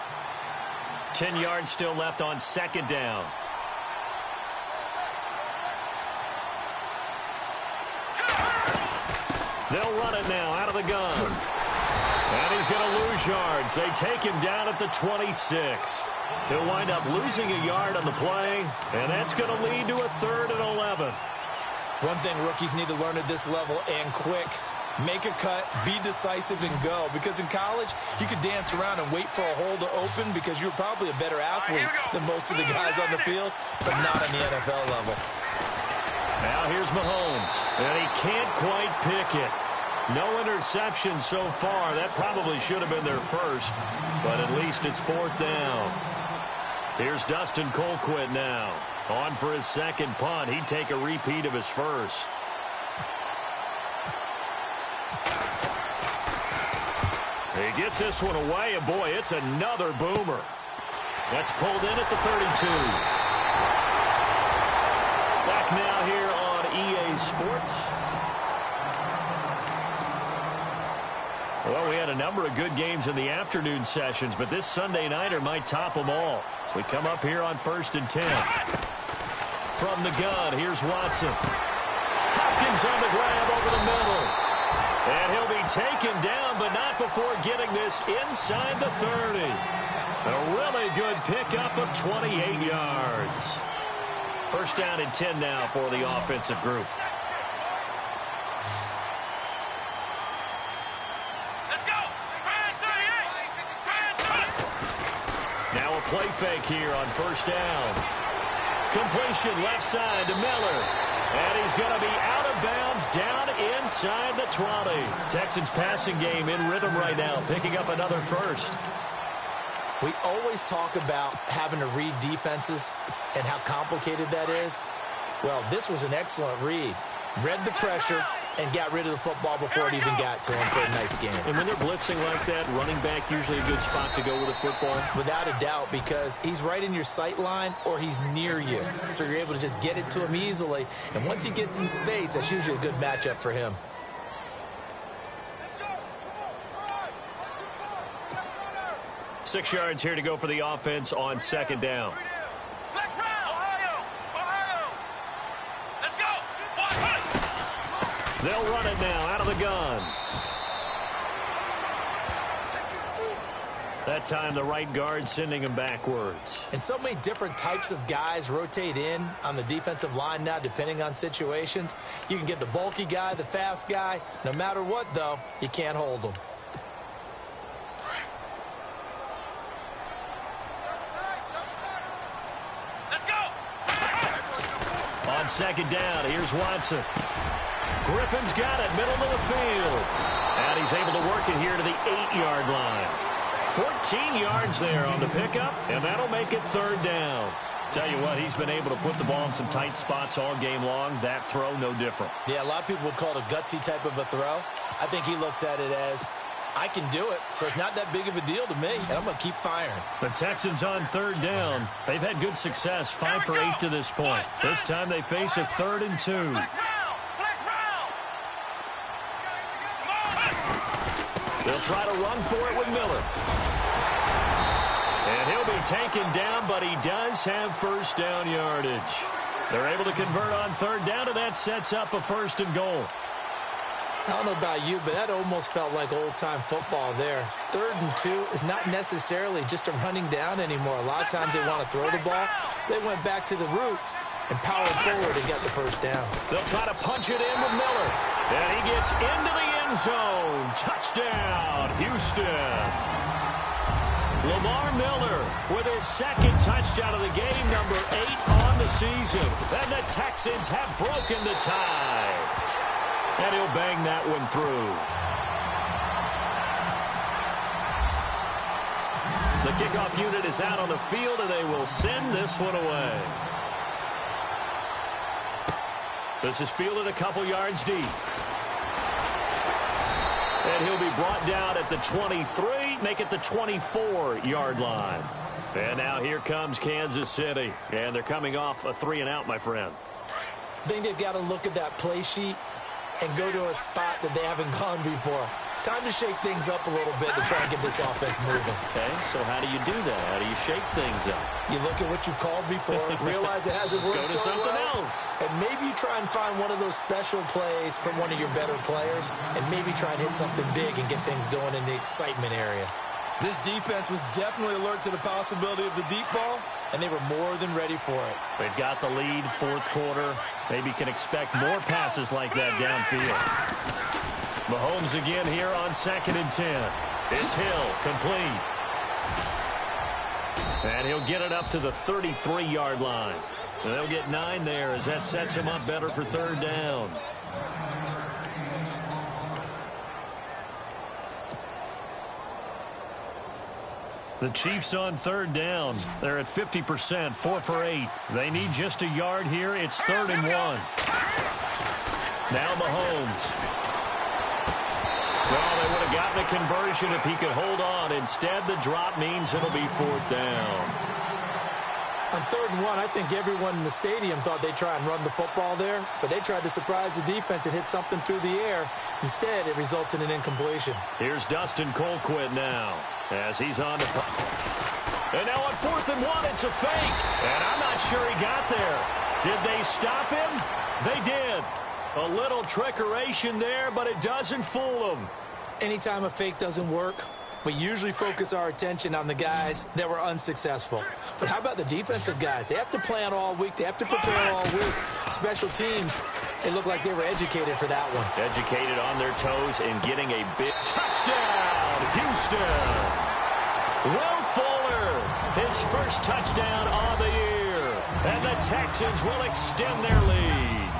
10 yards still left on second down. They'll run it now out of the gun. And he's going to lose yards. They take him down at the 26. He'll wind up losing a yard on the play, and that's going to lead to a 3rd and 11. One thing rookies need to learn at this level, and quick, make a cut, be decisive, and go. Because in college, you could dance around and wait for a hole to open because you're probably a better athlete than most of the guys on the field, but not on the NFL level. Now here's Mahomes, and he can't quite pick it. No interceptions so far. That probably should have been their first, but at least it's 4th down. Here's Dustin Colquitt now. On for his second punt. He'd take a repeat of his first. He gets this one away, and boy, it's another boomer. That's pulled in at the 32. Back now here on EA Sports. Well, we had a number of good games in the afternoon sessions, but this Sunday nighter might top them all. So we come up here on 1st and 10. From the gun, here's Watson. Hopkins on the grab over the middle. And he'll be taken down, but not before getting this inside the 30. A really good pickup of 28 yards. First down and 10 now for the offensive group. Let's go. Now a play fake here on first down. Completion left side to Miller. And he's going to be out of bounds down inside the 20. Texans passing game in rhythm right now, picking up another first. We always talk about having to read defenses and how complicated that is. Well, this was an excellent read. Read the pressure and got rid of the football before it even got to him for a nice game. And when they're blitzing like that, running back usually a good spot to go with a football? Without a doubt, because he's right in your sight line or he's near you. So you're able to just get it to him easily. And once he gets in space, that's usually a good matchup for him. Six yards here to go for the offense on second down. Let's run. They'll run it now out of the gun. That time the right guard sending him backwards. And so many different types of guys rotate in on the defensive line now depending on situations. You can get the bulky guy, the fast guy. No matter what, though, you can't hold them. Let's go. On second down, here's Watson. Griffin's got it, middle of the field. And he's able to work it here to the 8-yard line. 14 yards there on the pickup, and that'll make it third down. Tell you what, he's been able to put the ball in some tight spots all game long. That throw, no different. Yeah, a lot of people would call it a gutsy type of a throw. I think he looks at it as, I can do it, so it's not that big of a deal to me, and I'm going to keep firing. The Texans on third down. They've had good success, 5 for 8 to this point. This time they face a 3rd and 2. They'll try to run for it with Miller. And he'll be taken down, but he does have first down yardage. They're able to convert on third down, and that sets up a 1st and goal. I don't know about you, but that almost felt like old-time football there. 3rd and 2 is not necessarily just a running down anymore. A lot of times they want to throw the ball. They went back to the roots and powered forward and got the first down. They'll try to punch it in with Miller. And he gets into the end zone. Touchdown, Houston. Lamar Miller with his 2nd touchdown of the game, number 8 on the season. And the Texans have broken the tie. And he'll bang that one through. The kickoff unit is out on the field, and they will send this one away. This is fielded a couple yards deep. And he'll be brought down at the 23, make it the 24-yard line. And now here comes Kansas City. And they're coming off a 3-and-out, my friend. I think they've got to look at that play sheet and go to a spot that they haven't gone before. Time to shake things up a little bit to try and get this offense moving. Okay, so how do you do that? How do you shake things up? You look at what you've called before, realize it hasn't worked Go to so something well, else. and maybe you try and find one of those special plays from one of your better players, and maybe try and hit something big and get things going in the excitement area. This defense was definitely alert to the possibility of the deep ball, and they were more than ready for it. They've got the lead, 4th quarter. Maybe can expect more passes like that downfield. Mahomes again here on 2nd and 10. It's Hill, complete. And he'll get it up to the 33-yard line. And they'll get 9 there as that sets him up better for third down. The Chiefs on third down. They're at 50%, 4 for 8. They need just a yard here. It's 3rd and 1. Now Mahomes. Well, they would have gotten a conversion if he could hold on. Instead, the drop means it'll be 4th down. On 3rd and 1, I think everyone in the stadium thought they'd try and run the football there, but they tried to surprise the defense and hit something through the air. Instead, it results in an incompletion. Here's Dustin Colquitt now as he's on the... And now on 4th and 1, it's a fake. And I'm not sure he got there. Did they stop him? They did. A little trickeration there, but it doesn't fool them. Anytime a fake doesn't work, we usually focus our attention on the guys that were unsuccessful. But how about the defensive guys? They have to plan all week. They have to prepare all week. Special teams, they look like they were educated for that one. Educated on their toes and getting a big touchdown, Houston. Will Fuller, his first touchdown of the year. And the Texans will extend their lead.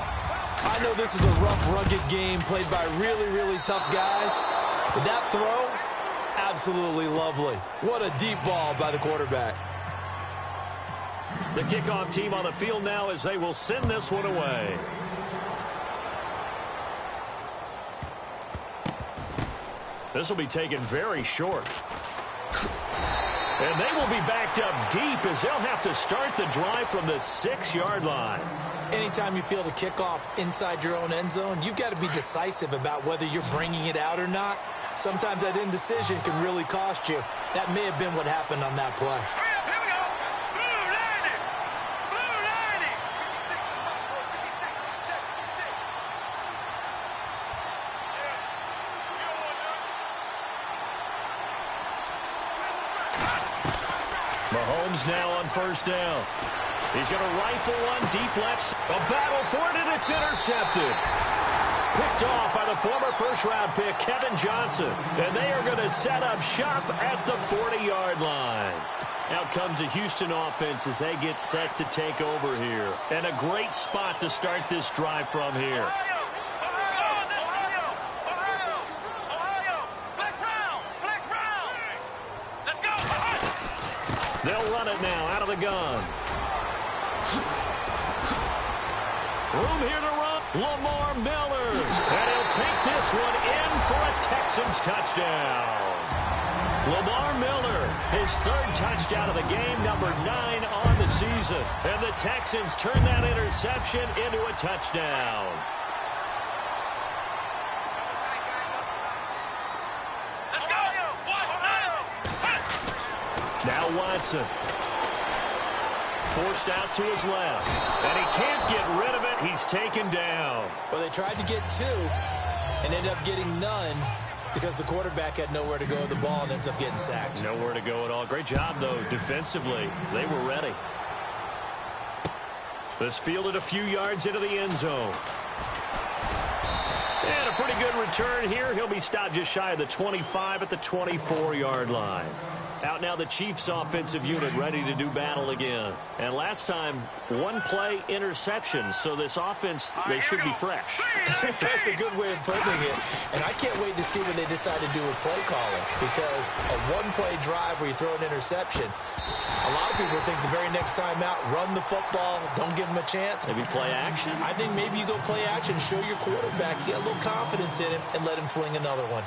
I know this is a rough, rugged game played by really, really tough guys. But that throw, absolutely lovely. What a deep ball by the quarterback. The kickoff team on the field now as they will send this one away. This will be taken very short. And they will be backed up deep as they'll have to start the drive from the 6-yard line. Anytime you feel the kickoff inside your own end zone, you've got to be decisive about whether you're bringing it out or not. Sometimes that indecision can really cost you. That may have been what happened on that play. Here we go. Blue landing. Blue landing. Mahomes now on first down. He's going to rifle one deep left. A battle for it, and it's intercepted. Picked off by the former first-round pick, Kevin Johnson. And they are going to set up shop at the 40-yard line. Out comes the Houston offense as they get set to take over here. And a great spot to start this drive from here. They'll run it now out of the gun. Room here to run. Lamar Miller. And he'll take this one in for a Texans touchdown. Lamar Miller, his third touchdown of the game, number 9 on the season. And the Texans turn that interception into a touchdown. Now Watson. Forced out to his left. And he can't get rid of it. He's taken down. Well, they tried to get 2 and ended up getting none because the quarterback had nowhere to go with the ball and ends up getting sacked. Nowhere to go at all. Great job, though, defensively. They were ready. This fielded a few yards into the end zone. And a pretty good return here. He'll be stopped just shy of the 25 at the 24-yard line. Out now the Chiefs offensive unit ready to do battle again. And last time, one play interception. So this offense, they should be fresh. That's a good way of putting it. And I can't wait to see what they decide to do with play calling. Because a one-play drive where you throw an interception, a lot of people think the very next time out, run the football, don't give them a chance. Maybe play action? I think maybe you go play action, show your quarterback, get a little confidence in him, and let him fling another one.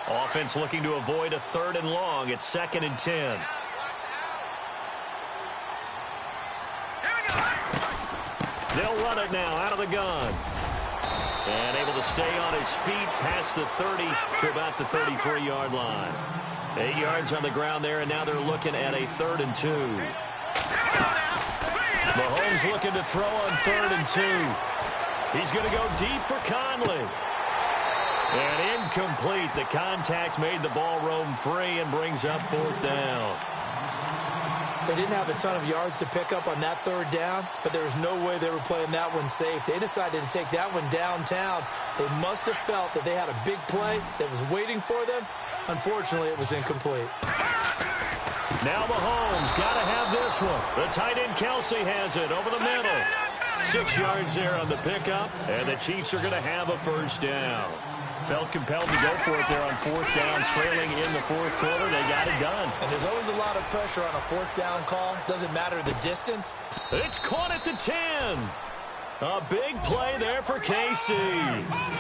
Offense looking to avoid a 3rd and long. It's 2nd and 10. They'll run it now out of the gun. And able to stay on his feet past the 30 to about the 33-yard line. 8 yards on the ground there, and now they're looking at a 3rd and 2. Mahomes looking to throw on 3rd and 2. He's going to go deep for Conley. And incomplete. The contact made the ball roam free and brings up 4th down. They didn't have a ton of yards to pick up on that 3rd down, but there was no way they were playing that one safe. They decided to take that one downtown. They must have felt that they had a big play that was waiting for them. Unfortunately, it was incomplete. Now Mahomes got to have this one. The tight end Kelsey has it over the middle. 6 yards there on the pickup, and the Chiefs are going to have a 1st down. Felt compelled to go for it there on 4th down, trailing in the 4th quarter. They got it done. And there's always a lot of pressure on a 4th down call. Doesn't matter the distance. It's caught at the 10. A big play there for Casey.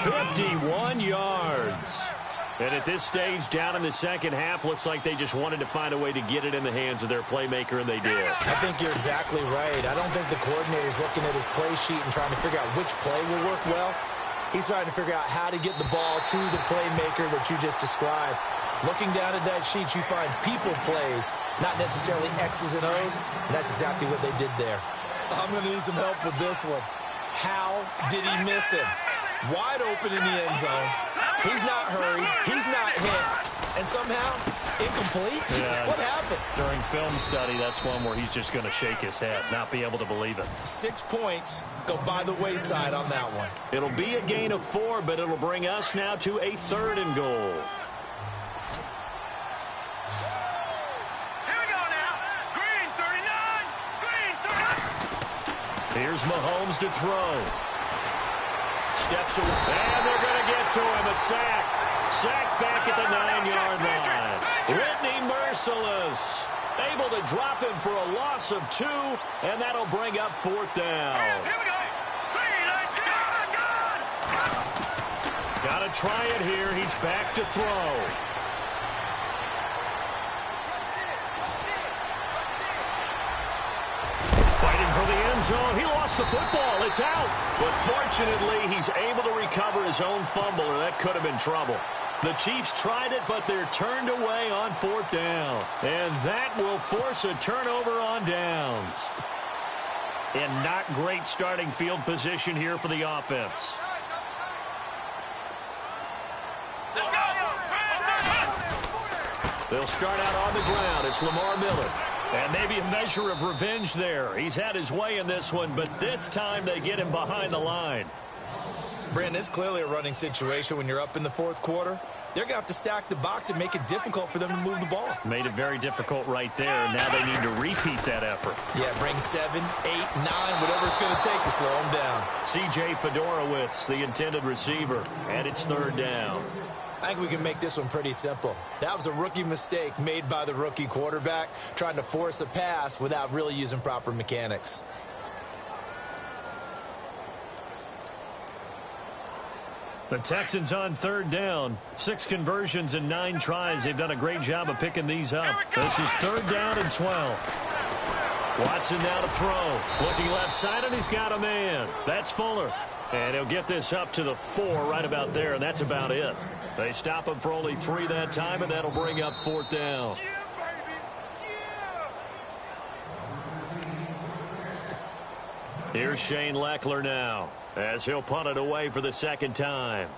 51 yards. And at this stage, down in the second half, looks like they just wanted to find a way to get it in the hands of their playmaker, and they did. I think you're exactly right. I don't think the coordinator's looking at his play sheet and trying to figure out which play will work well. He's trying to figure out how to get the ball to the playmaker that you just described. Looking down at that sheet, you find people plays, not necessarily X's and O's, and that's exactly what they did there. I'm going to need some help with this one. How did he miss him? Wide open in the end zone. He's not hurried. He's not hit. And somehow, incomplete? Yeah, what happened? During film study, that's one where he's just going to shake his head, not be able to believe it. 6 points go by the wayside on that one. It'll be a gain of 4, but it'll bring us now to a 3rd and goal. Here we go now. Green 39. Green 39. Here's Mahomes to throw. Steps away. And they're going to get to him. A sack. Sack back at the 9-yard line. Whitney merciless. Able to drop him for a loss of 2, and that'll bring up 4th down. Here we go. Got to try it here. He's back to throw. Fighting for the end zone. He lost the football. It's out. But fortunately, he's able to recover his own fumble, or that could have been trouble. The Chiefs tried it, but they're turned away on 4th down. And that will force a turnover on downs. And not great starting field position here for the offense. They'll start out on the ground. It's Lamar Miller. And maybe a measure of revenge there. He's had his way in this one, but this time they get him behind the line. Brandon, it's clearly a running situation when you're up in the fourth quarter. They're going to have to stack the box and make it difficult for them to move the ball. Made it very difficult right there. Now they need to repeat that effort. Yeah, bring 7, 8, 9, whatever it's going to take to slow them down. C.J. Fedorowicz, the intended receiver, and it's third down. I think we can make this one pretty simple. That was a rookie mistake made by the rookie quarterback, trying to force a pass without really using proper mechanics. The Texans on third down. 6 conversions and 9 tries. They've done a great job of picking these up. This is third down and 12. Watson now to throw. Looking left side, and he's got a man. That's Fuller. And he'll get this up to the 4 right about there, and that's about it. They stop him for only 3 that time, and that'll bring up fourth down. Here's Shane Leckler now, as he'll punt it away for the second time.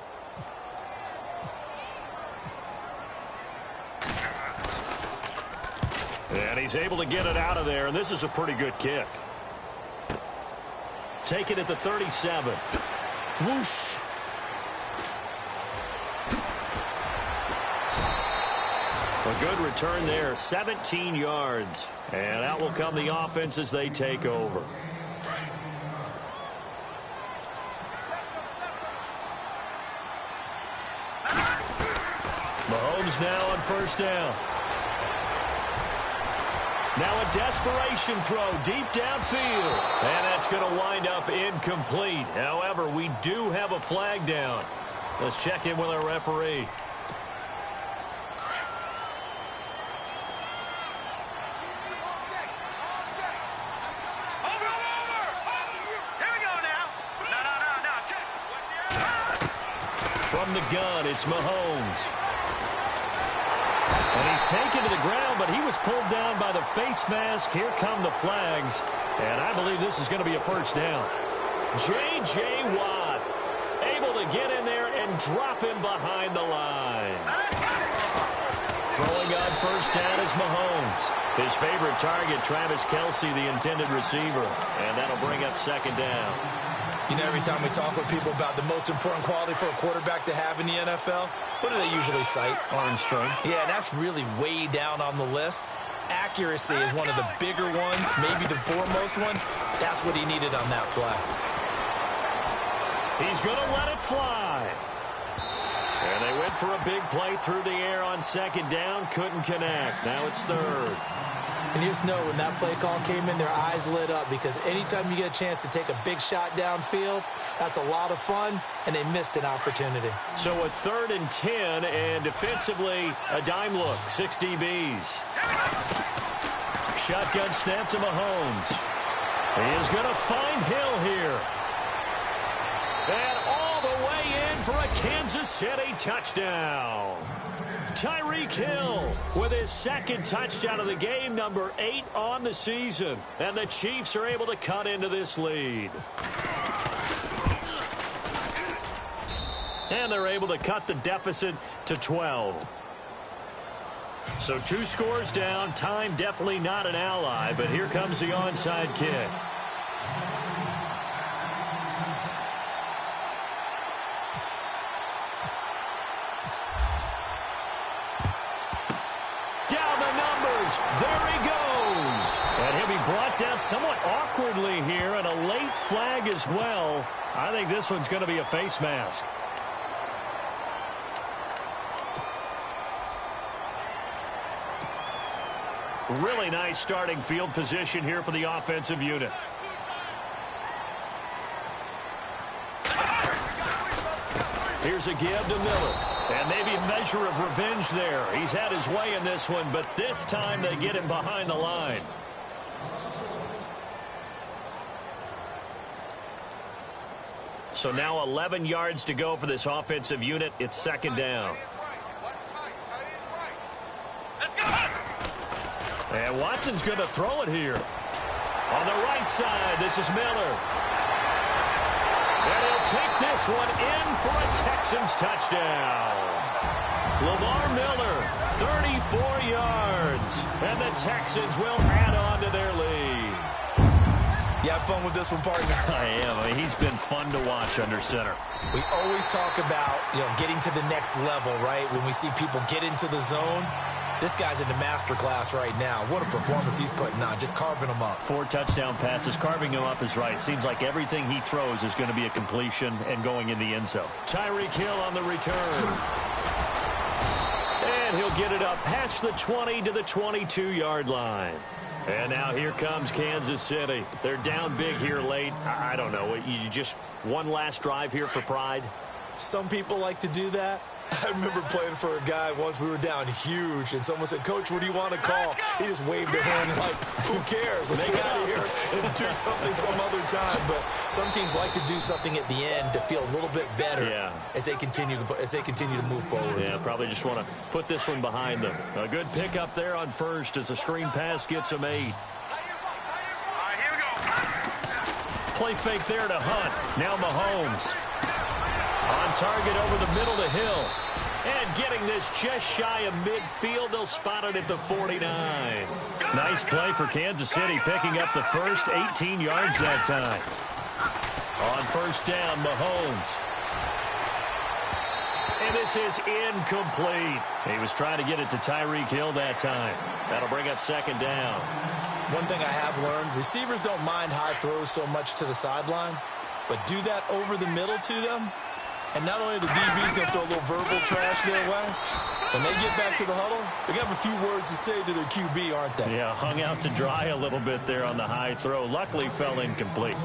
And he's able to get it out of there, and this is a pretty good kick. Take it at the 37. Whoosh. A good return there, 17 yards. And out will come the offense as they take over. Mahomes now on first down. Now a desperation throw deep downfield. And that's going to wind up incomplete. However, we do have a flag down. Let's check in with our referee. From the gun, it's Mahomes. And he's taken to the ground, but he was pulled down by the face mask. Here come the flags. And I believe this is going to be a first down. J.J. Watt able to get in there and drop him behind the line. Throwing on first down is Mahomes. His favorite target, Travis Kelce, the intended receiver. And that'll bring up second down. You know, every time we talk with people about the most important quality for a quarterback to have in the NFL, what do they usually cite? Arm strength. Yeah, that's really way down on the list. Accuracy is one of the bigger ones, maybe the foremost one. That's what he needed on that play. He's going to let it fly. And they went for a big play through the air on second down. Couldn't connect. Now it's third. And you just know when that play call came in, their eyes lit up, because anytime you get a chance to take a big shot downfield, that's a lot of fun, and they missed an opportunity. So a 3rd and 10, and defensively, a dime look, 6 DBs. Shotgun snap to Mahomes. He is going to find Hill here. And all the way in for a Kansas City touchdown. Tyreek Hill with his 2nd touchdown of the game, number 8 on the season. And the Chiefs are able to cut into this lead. And they're able to cut the deficit to 12. So 2 scores down. Time definitely not an ally, but here comes the onside kick. There he goes. And he'll be brought down somewhat awkwardly here, and a late flag as well. I think this one's going to be a face mask. Really nice starting field position here for the offensive unit. Here's a give to Miller. And maybe a measure of revenge there. He's had his way in this one, but this time they get him behind the line. So now 11 yards to go for this offensive unit. It's second down. And Watson's going to throw it here. On the right side, this is Miller. And he'll take this one in for a Texans touchdown. Lamar Miller, 34 yards. And the Texans will add on to their lead. You have fun with this one, partner? I am. I mean, he's been fun to watch under center. We always talk about, getting to the next level, right? When we see people get into the zone, this guy's in the master class right now. What a performance he's putting on, just carving them up. 4 touchdown passes, carving him up is right. Seems like everything he throws is going to be a completion and going in the end zone. Tyreek Hill on the return. And he'll get it up past the 20 to the 22-yard line. And now here comes Kansas City. They're down big here late. I don't know. You just one last drive here for pride? Some people like to do that. I remember playing for a guy once. We were down huge, and someone said, "Coach, what do you want to call?" He just waved a hand like, "Who cares? Let's get out of here and do something some other time." But some teams like to do something at the end to feel a little bit better as they continue to move forward. Yeah, probably just want to put this one behind them. A good pickup there on first as a screen pass gets them 8. Here we go. Play fake there to Hunt. Now Mahomes. On target over the middle to Hill. And getting this just shy of midfield. They'll spot it at the 49. Nice play for Kansas City, picking up the first 18 yards that time. On first down, Mahomes. And this is incomplete. He was trying to get it to Tyreek Hill that time. That'll bring up second down. One thing I have learned, receivers don't mind high throws so much to the sideline, but do that over the middle to them. And not only are the DBs going to throw a little verbal trash their way, when they get back to the huddle, they're going to have a few words to say to their QB, aren't they? Yeah, hung out to dry a little bit there on the high throw. Luckily fell incomplete.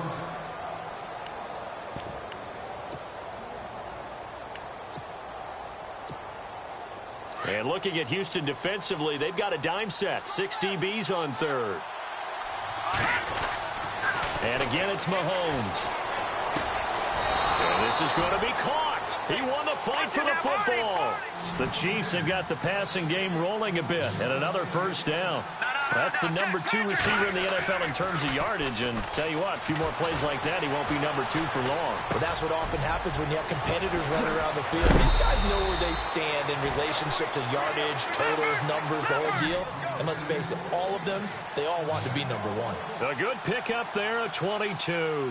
And looking at Houston defensively, they've got a dime set. 6 DBs on third. And again, it's Mahomes. And this is going to be caught. He won the fight for the football. The Chiefs have got the passing game rolling a bit. And another first down. That's the number 2 receiver in the NFL in terms of yardage. And tell you what, a few more plays like that, he won't be number 2 for long. Well, that's what often happens when you have competitors running around the field. These guys know where they stand in relationship to yardage, totals, numbers, the whole deal. And let's face it, all of them, they all want to be number 1. A good pickup there, a 22.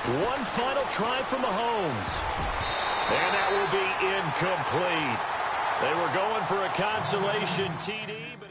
One final try for Mahomes. And that will be incomplete. They were going for a consolation TD, but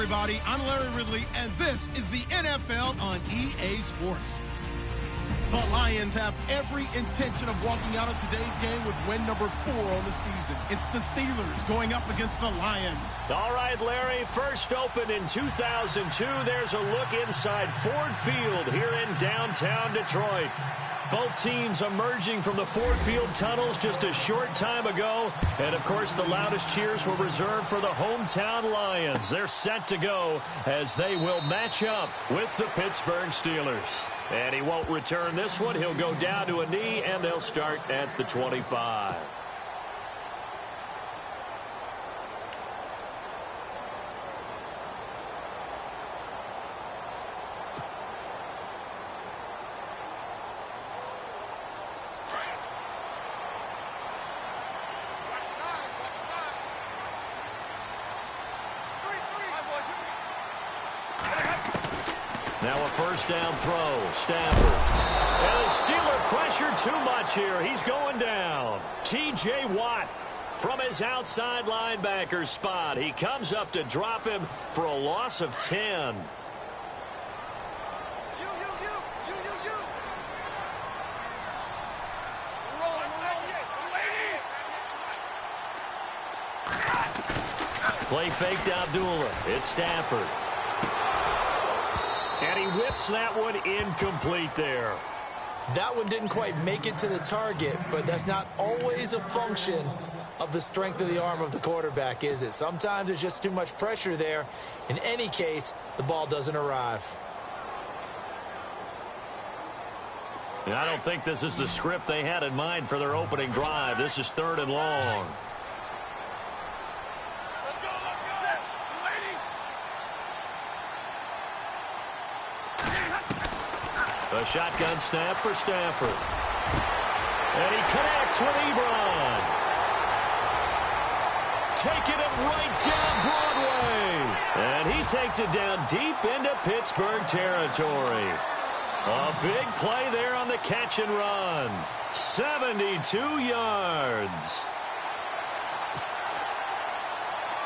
everybody. I'm Larry Ridley, and this is the NFL on EA Sports. The Lions have every intention of walking out of today's game with win number 4 on the season. It's the Steelers going up against the Lions. All right, Larry, first opened in 2002. There's a look inside Ford Field here in downtown Detroit. Both teams emerging from the Ford Field tunnels just a short time ago. And, of course, the loudest cheers were reserved for the hometown Lions. They're set to go as they will match up with the Pittsburgh Steelers. And he won't return this one. He'll go down to a knee, and they'll start at the 25. Now a first down throw. Stafford. And the Steeler pressure too much here. He's going down. T.J. Watt from his outside linebacker spot. He comes up to drop him for a loss of 10. Play fake to Abdullah. It's Stafford. And he whips that one incomplete there. That one didn't quite make it to the target, but that's not always a function of the strength of the arm of the quarterback, is it? Sometimes there's just too much pressure there. In any case, the ball doesn't arrive. And I don't think this is the script they had in mind for their opening drive. This is 3rd and long. A shotgun snap for Stafford. And he connects with Ebron. Taking it right down Broadway. And he takes it down deep into Pittsburgh territory. A big play there on the catch and run. 72 yards.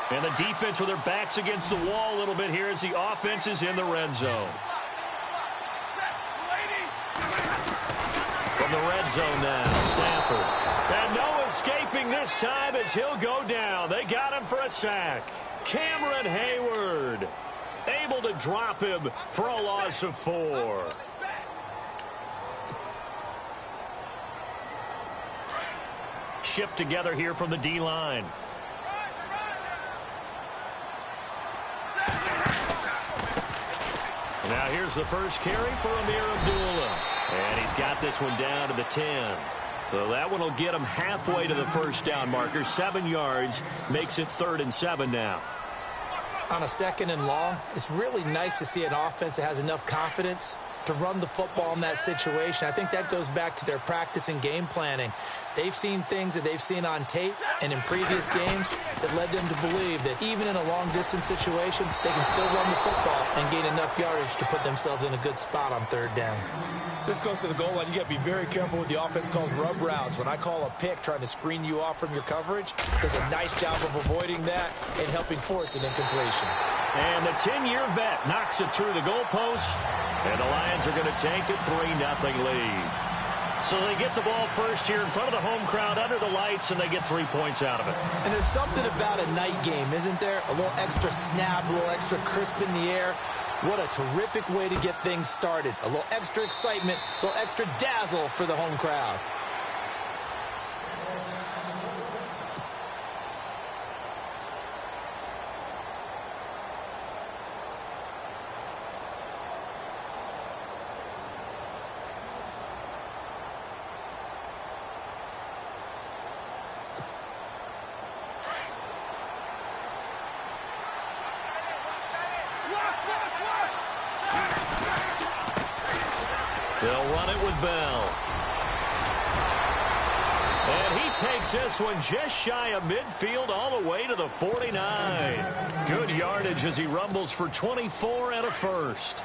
And the defense with their backs against the wall a little bit here as the offense is in the red zone. From the red zone now, Stafford. And no escaping this time as he'll go down. They got him for a sack. Cameron Hayward able to drop him for a loss of 4. Shift together here from the D-line. Now here's the first carry for Amir Abdullah. And he's got this one down to the 10. So that one will get him halfway to the first down marker. 7 yards makes it 3rd and 7 now. On a 2nd and long, it's really nice to see an offense that has enough confidence to run the football in that situation. I think that goes back to their practice and game planning. They've seen things that they've seen on tape and in previous games that led them to believe that even in a long-distance situation, they can still run the football and gain enough yardage to put themselves in a good spot on 3rd down. This goes to the goal line. You got to be very careful with the offense calls rub routes. When I call a pick trying to screen you off from your coverage, does a nice job of avoiding that and helping force an incompletion. And the 10-year vet knocks it through the goalpost. And the Lions are going to take a 3-0 lead. So they get the ball first here in front of the home crowd under the lights, and they get 3 points out of it. And there's something about a night game, isn't there? A little extra snap, a little extra crisp in the air. What a terrific way to get things started. A little extra excitement, a little extra dazzle for the home crowd. They'll run it with Bell. And he takes this one just shy of midfield all the way to the 49. Good yardage as he rumbles for 24 and a first.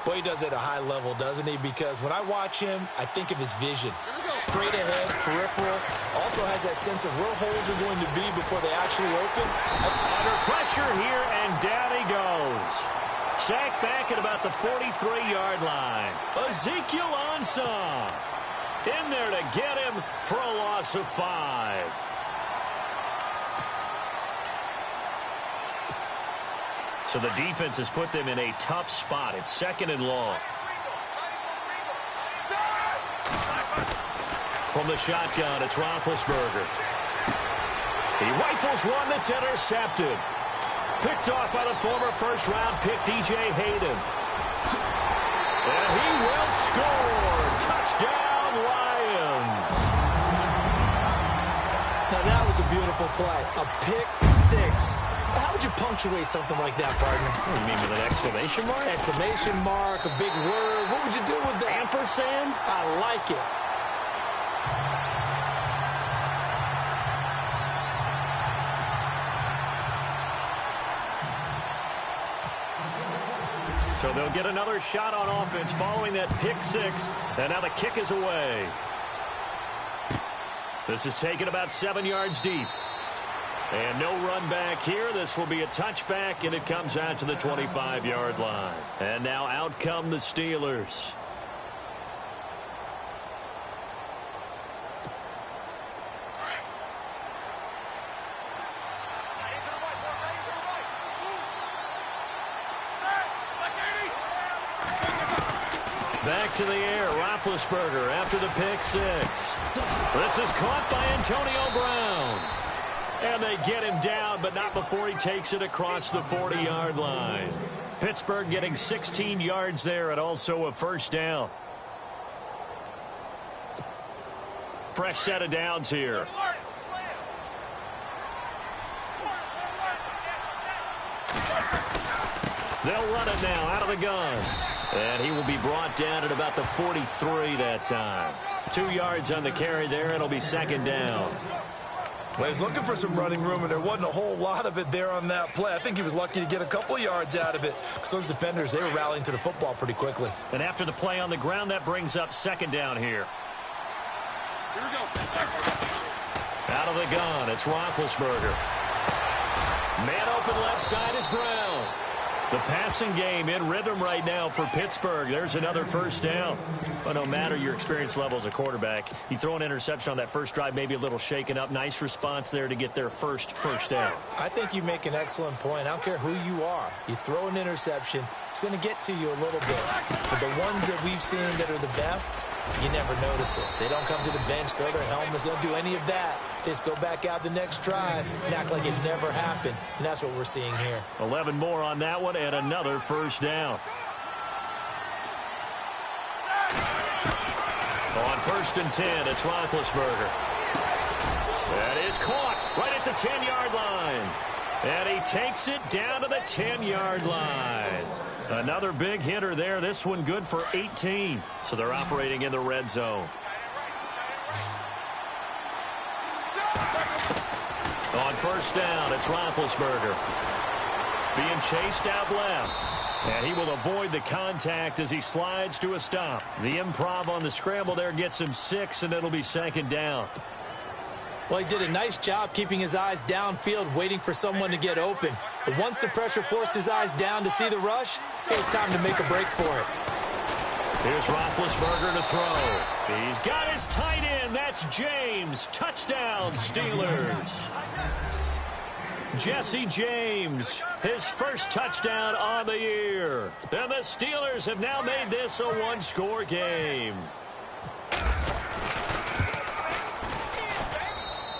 Boy, he does it at a high level, doesn't he? Because when I watch him, I think of his vision. Straight ahead, peripheral. Also has that sense of where holes are going to be before they actually open. Under pressure here, and down he goes. Sacked back at about the 43-yard line. Ezekiel Ansah in there to get him for a loss of 5. So the defense has put them in a tough spot. It's 2nd and long. From the shotgun, it's Roethlisberger. He rifles one that's intercepted. Picked off by the former first-round pick, DJ Hayden. And he will score. Touchdown, Lions. Now, that was a beautiful play. A pick 6. How would you punctuate something like that, partner? You mean with an exclamation mark? Exclamation mark, a big word. What would you do with that? Ampersand? I like it. So they'll get another shot on offense following that pick 6. And now the kick is away. This is taken about 7 yards deep. And no run back here. This will be a touchback, and it comes out to the 25-yard line. And now out come the Steelers. Back to the air, Roethlisberger after the pick 6. This is caught by Antonio Brown. And they get him down, but not before he takes it across the 40-yard line. Pittsburgh getting 16 yards there and also a first down. Fresh set of downs here. They'll run it now out of the gun. And he will be brought down at about the 43 that time. 2 yards on the carry there. It'll be 2nd down. Well, he was looking for some running room, and there wasn't a whole lot of it there on that play. I think he was lucky to get a couple of yards out of it. Because those defenders, they were rallying to the football pretty quickly. And after the play on the ground, that brings up 2nd down here. Here we go. Out of the gun, it's Roethlisberger. Man open left side is Brown. The passing game in rhythm right now for Pittsburgh. There's another first down. But no matter your experience level as a quarterback, you throw an interception on that first drive, maybe a little shaken up. Nice response there to get their first down. I think you make an excellent point. I don't care who you are. You throw an interception, it's going to get to you a little bit. But the ones that we've seen that are the best, you never notice it. They don't come to the bench, throw their helmets, they don't do any of that. They just go back out the next drive and act like it never happened. And that's what we're seeing here. 11 more on that one and another first down. On 1st and 10, it's Roethlisberger. That is caught right at the 10-yard line. And he takes it down to the 10-yard line. Another big hitter there. This one good for 18. So they're operating in the red zone. On 1st down, it's Roethlisberger. Being chased out left. And he will avoid the contact as he slides to a stop. The improv on the scramble there gets him 6, and it'll be 2nd down. Well, he did a nice job keeping his eyes downfield, waiting for someone to get open. But once the pressure forced his eyes down to see the rush, it was time to make a break for it. Here's Roethlisberger to throw. He's got his tight end. That's James. Touchdown, Steelers. Jesse James, his first touchdown on the year. And the Steelers have now made this a one-score game.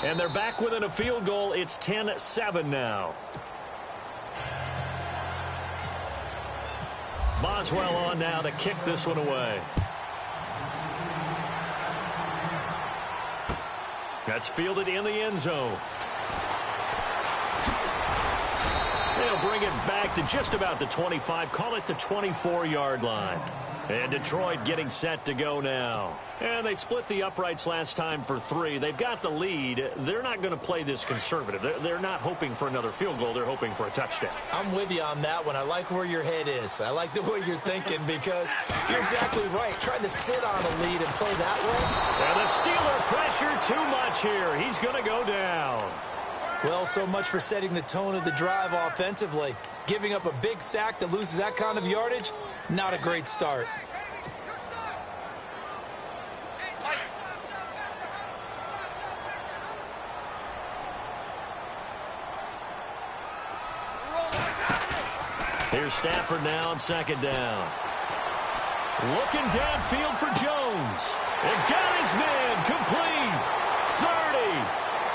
And they're back within a field goal. It's 10-7 now. Boswell on now to kick this one away. That's fielded in the end zone. They'll bring it back to just about the 25. Call it the 24-yard line. And Detroit getting set to go now. And they split the uprights last time for 3. They've got the lead. They're not going to play this conservative. They're not hoping for another field goal. They're hoping for a touchdown. I'm with you on that one. I like where your head is. I like the way you're thinking because you're exactly right. Trying to sit on a lead and play that way. And the Steeler pressure too much here. He's going to go down. Well, so much for setting the tone of the drive offensively. Giving up a big sack that loses that kind of yardage, not a great start. Here's Stafford now on 2nd down. Looking downfield for Jones. And got his man complete. 30.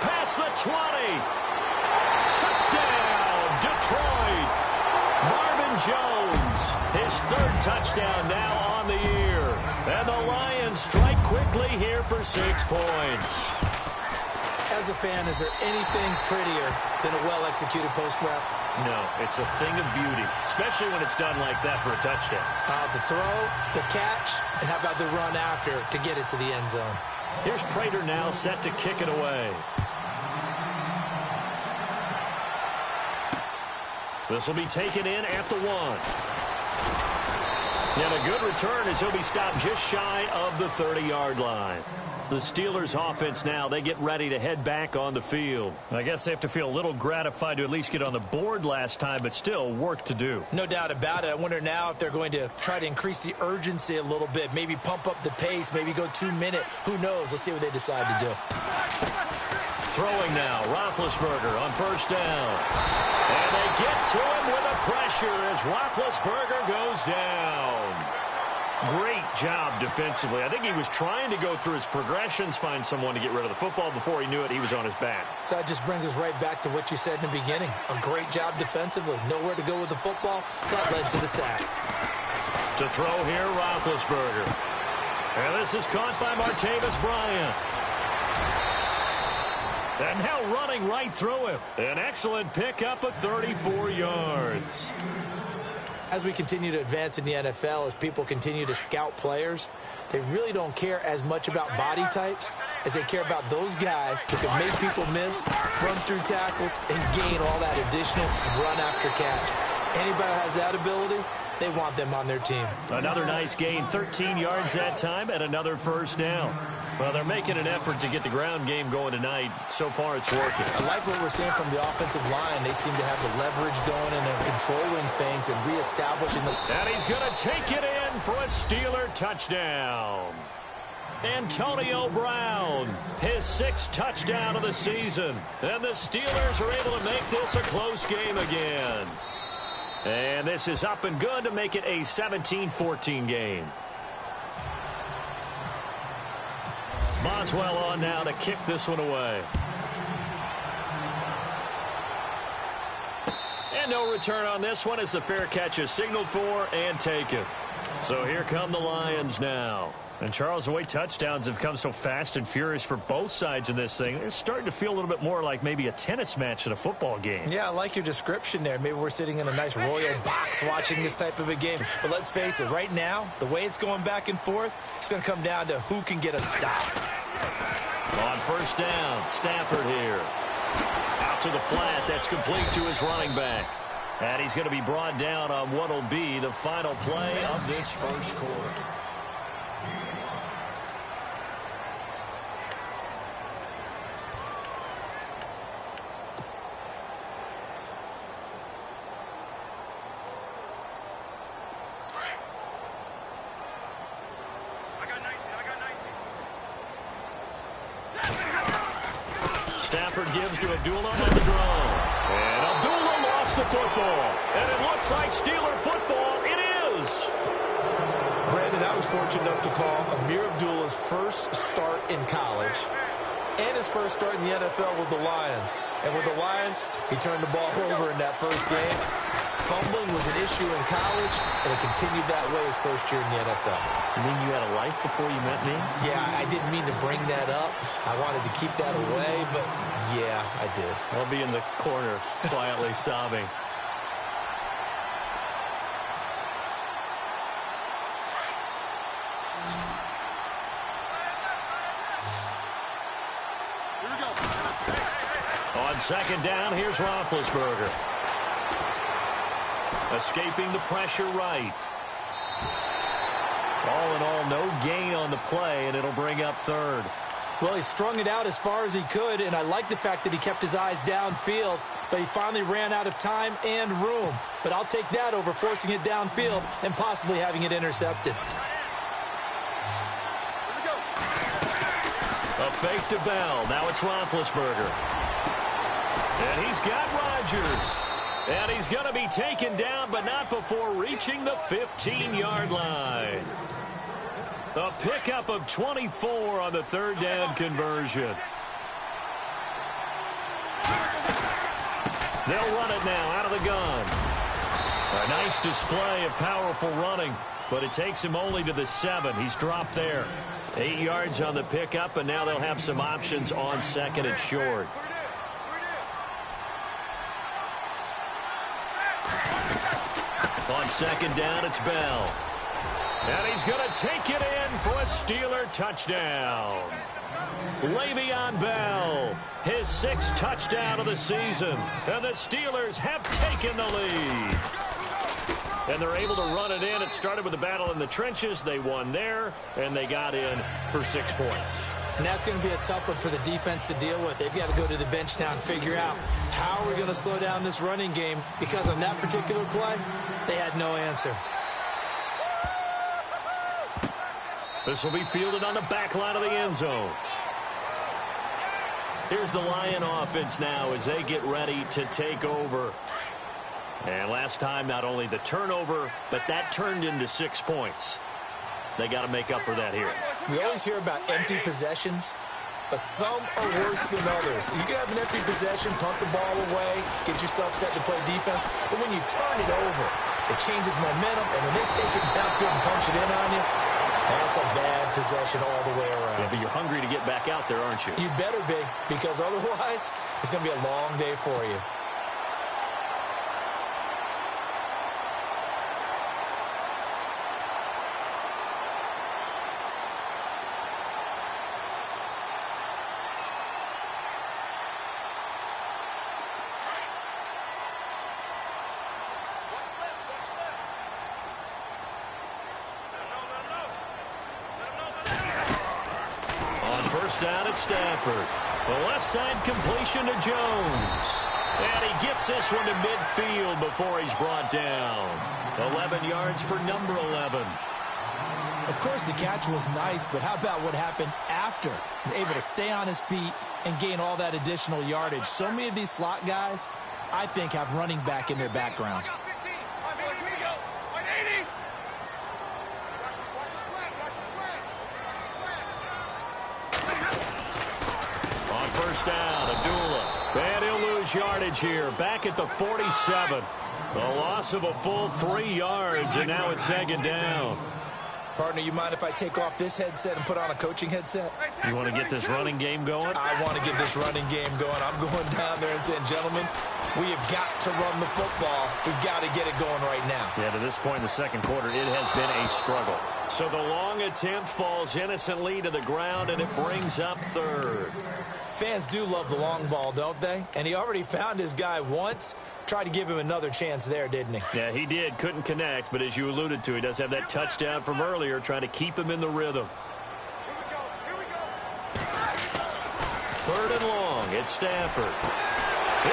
Past the 20. Touchdown, Detroit. Marvin Jones. His 3rd touchdown now on the year. And the Lions strike quickly here for 6 points. As a fan, is there anything prettier than a well-executed post-route? No, it's a thing of beauty, especially when it's done like that for a touchdown. The throw, the catch, and how about the run after to get it to the end zone? Here's Prater now set to kick it away. This will be taken in at the 1. And a good return as he'll be stopped just shy of the 30-yard line. The Steelers offense now, they get ready to head back on the field. I guess they have to feel a little gratified to at least get on the board last time, but still work to do. No doubt about it. I wonder now if they're going to try to increase the urgency a little bit, maybe pump up the pace, maybe go 2-minute. Who knows? Let's see what they decide to do. Throwing now, Roethlisberger on 1st down. And they get to him with a pressure as Roethlisberger goes down. Great job defensively. I think he was trying to go through his progressions, find someone to get rid of the football. Before he knew it, he was on his back. So that just brings us right back to what you said in the beginning. A great job defensively. Nowhere to go with the football. That led to the sack. To throw here, Roethlisberger. And this is caught by Martavis Bryant. And now running right through him. An excellent pickup of 34 yards. As we continue to advance in the NFL, as people continue to scout players, they really don't care as much about body types as they care about those guys who can make people miss, run through tackles, and gain all that additional run after catch. Anybody who has that ability, they want them on their team. Another nice gain, 13 yards that time, and another 1st down. Well, they're making an effort to get the ground game going tonight. So far, it's working. I like what we're seeing from the offensive line. They seem to have the leverage going, and they're controlling things and reestablishing the... And he's going to take it in for a Steeler touchdown. Antonio Brown, his 6th touchdown of the season. And the Steelers are able to make this a close game again. And this is up and good to make it a 17-14 game. Boswell on now to kick this one away. And no return on this one as the fair catch is signaled for and taken. So here come the Lions now. And Charles, the way touchdowns have come so fast and furious for both sides in this thing, it's starting to feel a little bit more like maybe a tennis match than a football game. Yeah, I like your description there. Maybe we're sitting in a nice royal box watching this type of a game. But let's face it, right now, the way it's going back and forth, it's going to come down to who can get a stop. On 1st down, Stafford here. Out to the flat, that's complete to his running back. And he's going to be brought down on what will be the final play of this 1st quarter. Stafford gives to Abdullah on the draw. And Abdullah lost the football. And it looks like Steeler football. It is. Brandon, I was fortunate enough to call Amir Abdullah's first start in college and his first start in the NFL with the Lions. And with the Lions, he turned the ball over in that first game. Fumbling was an issue in college, and it continued that way his first year in the NFL. You mean you had a life before you met me? Yeah, I didn't mean to bring that up. I wanted to keep that away, but yeah, I did. I'll be in the corner quietly sobbing. On second down, here's Roethlisberger. Escaping the pressure right. All in all, no gain on the play, and it'll bring up third. Well, he strung it out as far as he could, and I like the fact that he kept his eyes downfield, but he finally ran out of time and room. But I'll take that over forcing it downfield and possibly having it intercepted. A fake to Bell. Now it's Roethlisberger. And he's got Rodgers. And he's going to be taken down, but not before reaching the 15-yard line. A pickup of 24 on the third down conversion. They'll run it now out of the gun. A nice display of powerful running, but it takes him only to the 7. He's dropped there. 8 yards on the pickup, and now they'll have some options on second and short. On second down, it's Bell. And he's going to take it in for a Steeler touchdown. Le'Veon Bell, his 6th touchdown of the season. And the Steelers have taken the lead. And they're able to run it in. It started with a battle in the trenches. They won there, and they got in for 6 points. And that's going to be a tough one for the defense to deal with. They've got to go to the bench now and figure out how are we going to slow down this running game, because on that particular play, they had no answer. This will be fielded on the back line of the end zone. Here's the Lion offense now as they get ready to take over. And last time, not only the turnover, but that turned into 6 points. They got to make up for that here. We always hear about empty possessions, but some are worse than others. You can have an empty possession, punt the ball away, get yourself set to play defense, but when you turn it over, it changes momentum, and when they take it downfield and punch it in on you, that's a bad possession all the way around. Yeah, but you're hungry to get back out there, aren't you? You better be, because otherwise, it's going to be a long day for you. First down at Stafford. The left side completion to Jones. And he gets this one to midfield before he's brought down. 11 yards for number 11. Of course, the catch was nice, but how about what happened after? Able to stay on his feet and gain all that additional yardage. So many of these slot guys, I think, have running back in their background. First down, Abdullah. And he'll lose yardage here. Back at the 47. A loss of a full 3 yards, and now it's second down. Partner, you mind if I take off this headset and put on a coaching headset? You want to get this running game going? I want to get this running game going. I'm going down there and saying, gentlemen, we have got to run the football. We've got to get it going right now. Yeah, to this point in the second quarter, it has been a struggle. So the long attempt falls innocently to the ground, and it brings up third. Fans do love the long ball, don't they? And he already found his guy once. Tried to give him another chance there, didn't he? Yeah, he did. Couldn't connect, but as you alluded to, he does have that touchdown from earlier, trying to keep him in the rhythm. Third and long. It's Stafford.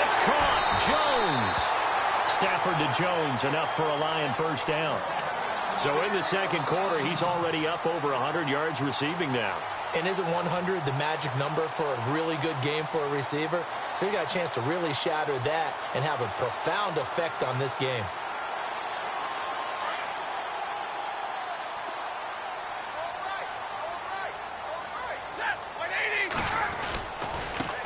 It's caught. Jones. Stafford to Jones, enough for a Lion first down. So in the second quarter, he's already up over 100 yards receiving now. And isn't 100 the magic number for a really good game for a receiver? So he got a chance to really shatter that and have a profound effect on this game.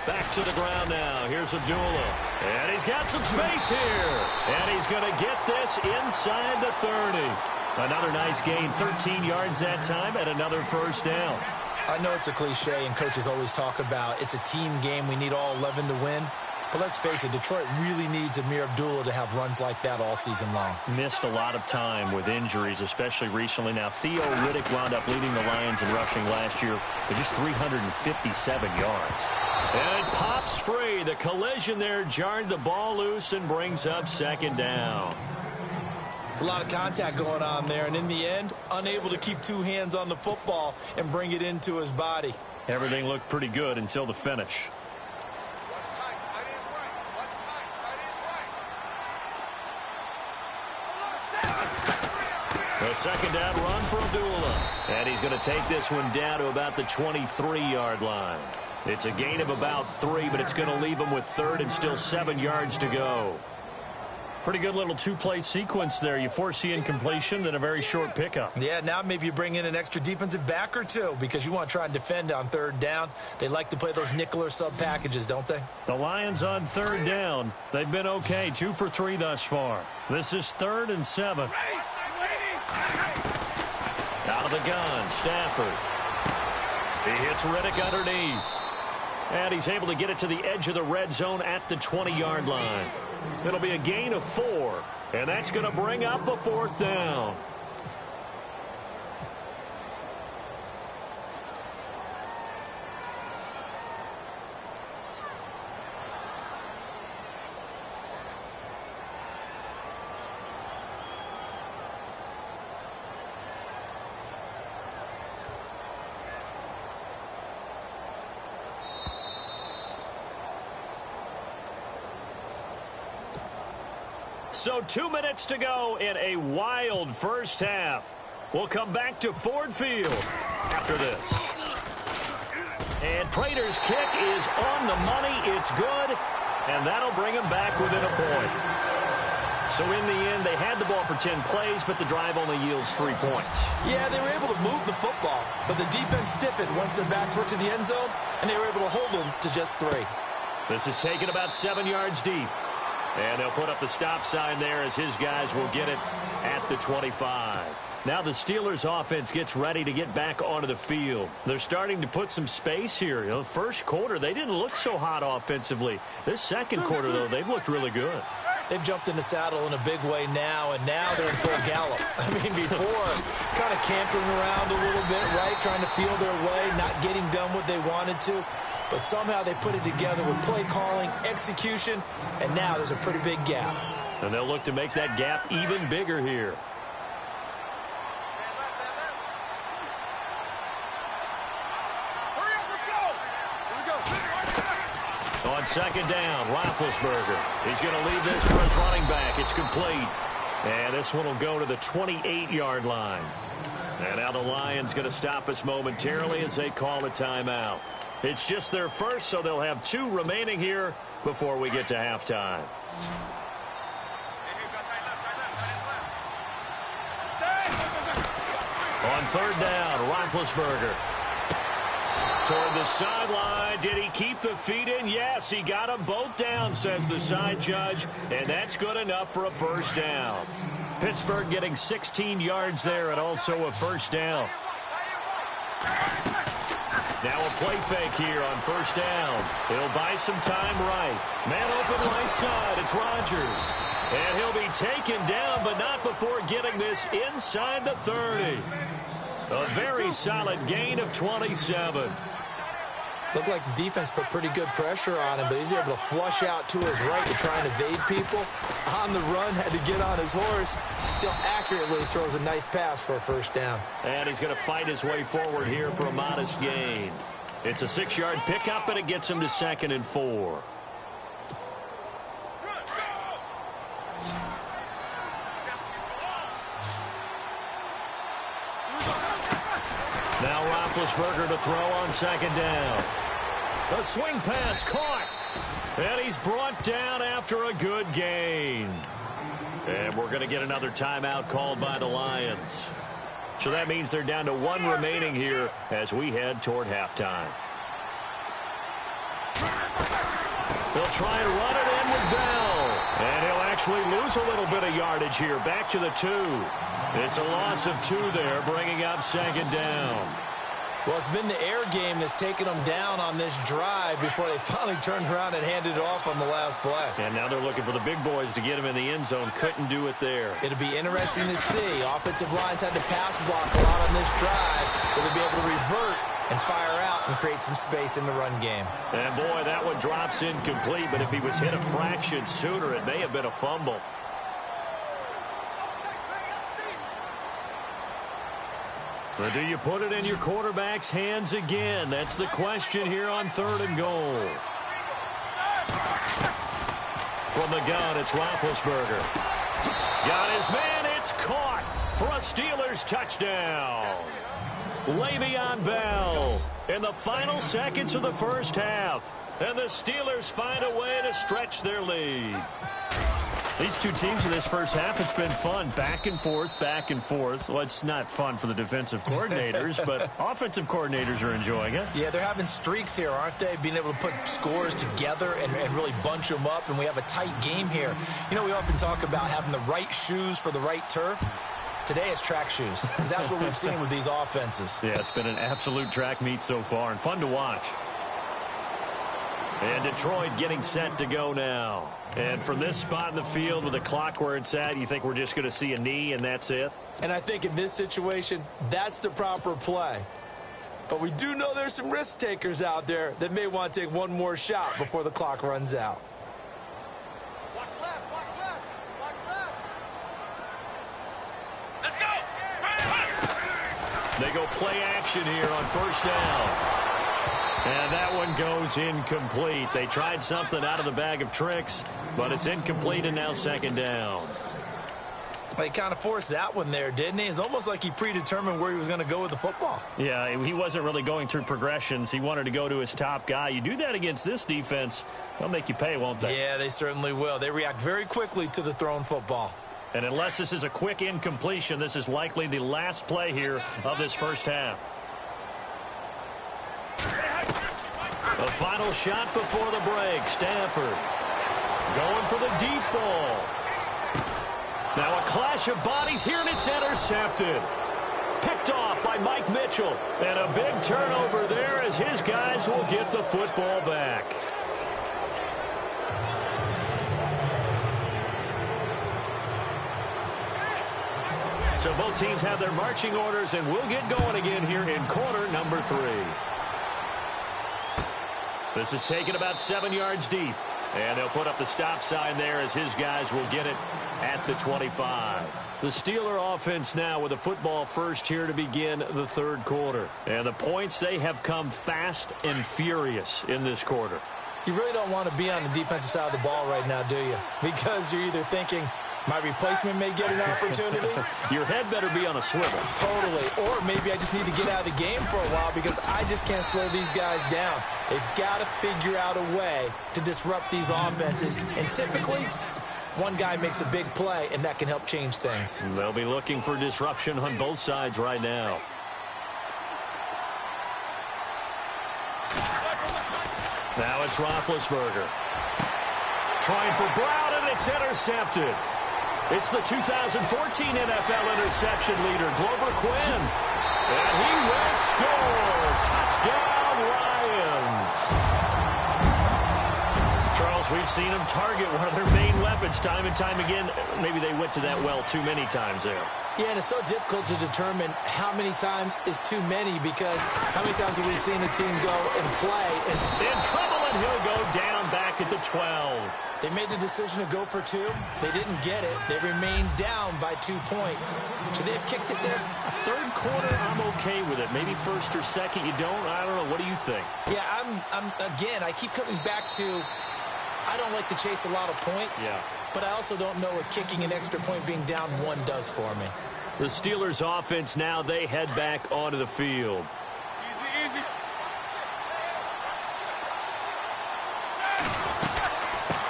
Back to the ground now. Here's Abdullah. And he's got some space here. And he's going to get this inside the 30. Another nice gain, 13 yards that time, and another first down. I know it's a cliche, and coaches always talk about it's a team game. We need all 11 to win. But let's face it, Detroit really needs Amir Abdullah to have runs like that all season long. Missed a lot of time with injuries, especially recently. Now, Theo Riddick wound up leading the Lions in rushing last year with just 357 yards. And it pops free. The collision there jarred the ball loose and brings up second down. It's a lot of contact going on there, and in the end, unable to keep two hands on the football and bring it into his body. Everything looked pretty good until the finish. A second down run for Abdullah. And he's going to take this one down to about the 23-yard line. It's a gain of about 3, but it's going to leave him with third and still 7 yards to go. Pretty good little two-play sequence there. You force the incompletion, then a very short pickup. Yeah, now maybe you bring in an extra defensive back or two because you want to try and defend on third down. They like to play those nickel or sub packages, don't they? The Lions on third down. They've been okay, 2 for 3 thus far. This is 3rd and 7. Out of the gun, Stafford. He hits Riddick underneath. And he's able to get it to the edge of the red zone at the 20-yard line. It'll be a gain of 4, and that's going to bring up a 4th down. So 2 minutes to go in a wild first half. We'll come back to Ford Field after this. And Prater's kick is on the money. It's good. And that'll bring him back within a point. So in the end, they had the ball for 10 plays, but the drive only yields 3 points. Yeah, they were able to move the football, but the defense stiffened once their backs were to the end zone, and they were able to hold them to just 3. This is taken about 7 yards deep. And they'll put up the stop sign there as his guys will get it at the 25. Now the Steelers offense gets ready to get back onto the field. They're starting to put some space here. You know, the first quarter, they didn't look so hot offensively. This second quarter, though, they've looked really good. They've jumped in the saddle in a big way now, and now they're in full gallop. I mean, before, kind of cantering around a little bit, right, trying to feel their way, not getting done what they wanted to. But somehow they put it together with play calling, execution, and now there's a pretty big gap. And they'll look to make that gap even bigger here. On second down, Roethlisberger. He's going to leave this for his running back. It's complete. And this one will go to the 28-yard line. And now the Lions going to stop us momentarily as they call a timeout. It's just their first, so they'll have 2 remaining here before we get to halftime. On third down, Roethlisberger. Toward the sideline. Did he keep the feet in? Yes, he got them both down, says the side judge, and that's good enough for a first down. Pittsburgh getting 16 yards there and also a first down. Now a play fake here on first down. He'll buy some time right. Man open right side. It's Rodgers. And he'll be taken down, but not before getting this inside the 30. A very solid gain of 27. Looked like the defense put pretty good pressure on him, but he's able to flush out to his right to try and evade people. On the run, had to get on his horse. Still accurately throws a nice pass for a first down. And he's going to fight his way forward here for a modest gain. It's a 6-yard pickup, and it gets him to 2nd and 4. Now Roethlisberger to throw on second down. The swing pass caught. And he's brought down after a good gain. And we're going to get another timeout called by the Lions. So that means they're down to 1 remaining here as we head toward halftime. They'll try and run it in with Bell. And he'll actually lose a little bit of yardage here. Back to the 2. It's a loss of 2 there, bringing up second down. Well, it's been the air game that's taken them down on this drive before they finally turned around and handed it off on the last play. And now they're looking for the big boys to get him in the end zone. Couldn't do it there. It'll be interesting to see. Offensive lines had to pass block a lot on this drive. Will they be able to revert and fire out and create some space in the run game. And, boy, that one drops incomplete, but if he was hit a fraction sooner, it may have been a fumble. Or do you put it in your quarterback's hands again? That's the question here on 3rd and goal. From the gun, it's Roethlisberger. Got his man, it's caught for a Steelers touchdown. Le'Veon Bell in the final seconds of the first half. And the Steelers find a way to stretch their lead. These two teams in this first half, it's been fun. Back and forth, back and forth. Well, it's not fun for the defensive coordinators, but offensive coordinators are enjoying it. Yeah, they're having streaks here, aren't they? Being able to put scores together and really bunch them up, and we have a tight game here. You know, we often talk about having the right shoes for the right turf. Today it's track shoes, because that's what we've seen with these offenses. Yeah, it's been an absolute track meet so far, and fun to watch. And Detroit getting set to go now. And from this spot in the field with the clock where it's at, you think we're just going to see a knee and that's it? And I think in this situation, that's the proper play. But we do know there's some risk takers out there that may want to take one more shot before the clock runs out. Watch left, watch left, watch left. Let's go. They go play action here on 1st down. And that one goes incomplete. They tried something out of the bag of tricks, but it's incomplete and now 2nd down. He kind of forced that one there, didn't he? It's almost like he predetermined where he was going to go with the football. Yeah, he wasn't really going through progressions. He wanted to go to his top guy. You do that against this defense, they'll make you pay, won't they? Yeah, they certainly will. They react very quickly to the thrown football. And unless this is a quick incompletion, this is likely the last play here of this first half. The final shot before the break. Stafford going for the deep ball. Now a clash of bodies here, and it's intercepted. Picked off by Mike Mitchell. And a big turnover there as his guys will get the football back. So both teams have their marching orders, and we'll get going again here in quarter number 3. This is taken about 7 yards deep. And they'll put up the stop sign there as his guys will get it at the 25. The Steeler offense now with the football first here to begin the 3rd quarter. And the points, they have come fast and furious in this quarter. You really don't want to be on the defensive side of the ball right now, do you? Because you're either thinking, my replacement may get an opportunity. Your head better be on a swivel. Totally. Or maybe I just need to get out of the game for a while because I just can't slow these guys down. They've got to figure out a way to disrupt these offenses. And typically, one guy makes a big play, and that can help change things. They'll be looking for disruption on both sides right now. Now it's Roethlisberger. Trying for Brown, and it's intercepted. It's the 2014 NFL interception leader, Glover Quinn. And he will score. Touchdown, Lions. Charles, we've seen them target one of their main weapons time and time again. Maybe they went to that well too many times there. Yeah, and it's so difficult to determine how many times is too many because how many times have we seen a team go and play? And in trouble, and he'll go down back at the 12. They made the decision to go for 2. They didn't get it. They remained down by 2 points. Should they have kicked it there? 3rd quarter, I'm okay with it. Maybe 1st or 2nd, you don't. I don't know. What do you think? Yeah, again, I keep coming back to I don't like to chase a lot of points. Yeah. But I also don't know what kicking an extra point being down 1 does for me. The Steelers offense now, they head back onto the field. Easy, easy.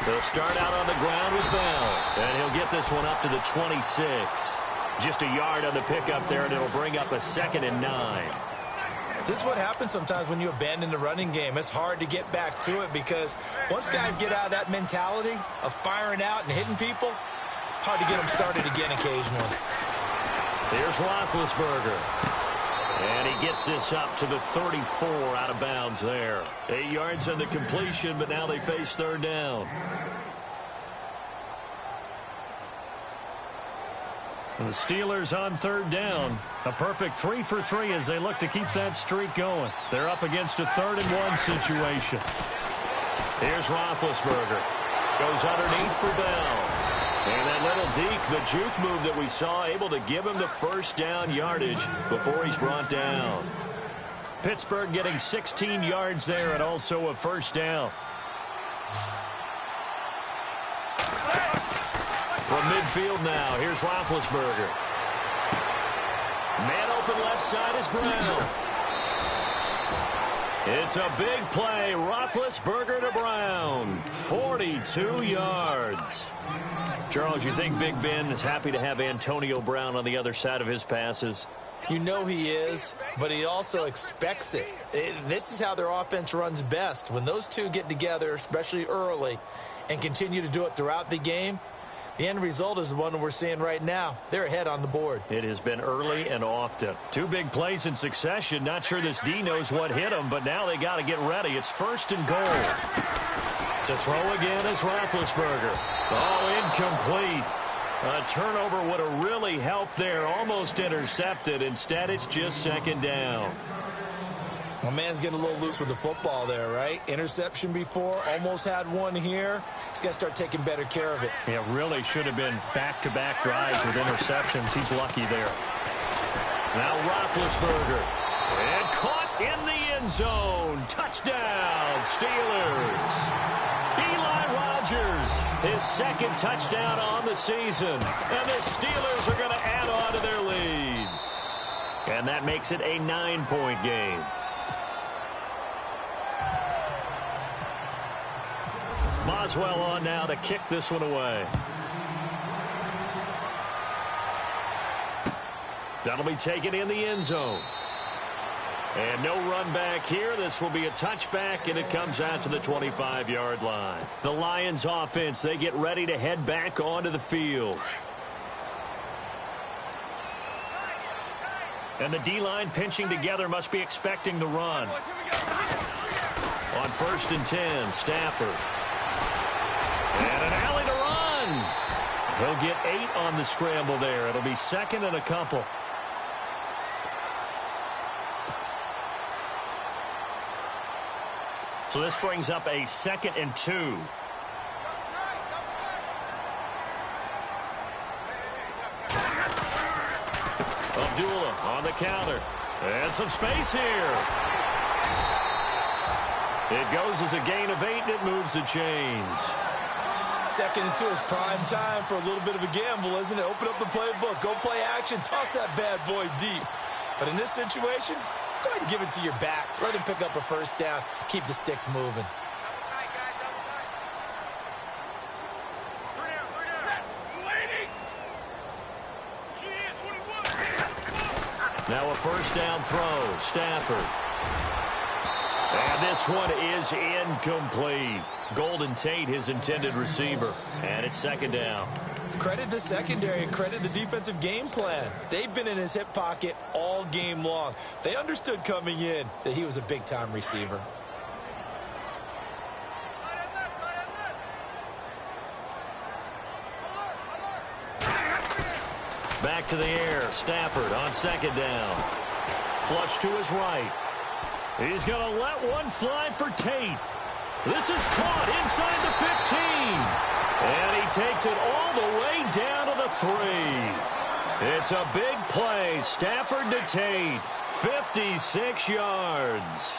They'll start out on the ground with Bell. And he'll get this one up to the 26. Just a yard on the pickup there, and it'll bring up a 2nd and 9. This is what happens sometimes when you abandon the running game. It's hard to get back to it because once guys get out of that mentality of firing out and hitting people, hard to get them started again occasionally. Here's Roethlisberger. And he gets this up to the 34 out of bounds there. 8 yards on the completion, but now they face 3rd down. The Steelers on third down. A perfect 3 for 3 as they look to keep that streak going. They're up against a 3rd-and-1 situation. Here's Roethlisberger. Goes underneath for Bell. And that little deke, the juke move that we saw, able to give him the first down yardage before he's brought down. Pittsburgh getting 16 yards there and also a first down. From midfield now, here's Roethlisberger. Man open left side is Brown. It's a big play. Roethlisberger to Brown. 42 yards. Charles, you think Big Ben is happy to have Antonio Brown on the other side of his passes? You know he is, but he also expects it. This is how their offense runs best. When those two get together, especially early, and continue to do it throughout the game, the end result is the one we're seeing right now. They're ahead on the board. It has been early and often. 2 big plays in succession. Not sure this D knows what hit him, but now they got to get ready. It's 1st and goal. To throw again is Roethlisberger. Oh, incomplete. A turnover would have really helped there. Almost intercepted. Instead, it's just 2nd down. My man's getting a little loose with the football there, right? Interception before, almost had one here. He's got to start taking better care of it. Yeah, really should have been back-to-back drives with interceptions. He's lucky there. Now Roethlisberger. And caught in the end zone. Touchdown, Steelers. Eli Rogers, his 2nd touchdown on the season. And the Steelers are going to add on to their lead. And that makes it a 9-point game. Boswell on now to kick this one away. That'll be taken in the end zone. And no run back here. This will be a touchback, and it comes out to the 25-yard line. The Lions offense, they get ready to head back onto the field. And the D-line pinching together must be expecting the run. On 1st and 10, Stafford. And an alley to run. He'll get 8 on the scramble there. It'll be 2nd and a couple. So this brings up a 2nd and 2. Abdullah on the counter. And some space here. It goes as a gain of 8, and it moves the chains. 2nd and 2 is prime time for a little bit of a gamble, isn't it? Open up the playbook, go play action, toss that bad boy deep. But in this situation, go ahead and give it to your back. Let him pick up a first down. Keep the sticks moving. Now a first down throw. Stafford. And this one is incomplete. Golden Tate, his intended receiver. And it's 2nd down. Credit the secondary and credit the defensive game plan. They've been in his hip pocket all game long. They understood coming in that he was a big-time receiver. Back to the air. Stafford on 2nd down. Flush to his right. He's going to let one fly for Tate. This is caught inside the 15. And he takes it all the way down to the 3. It's a big play. Stafford to Tate. 56 yards.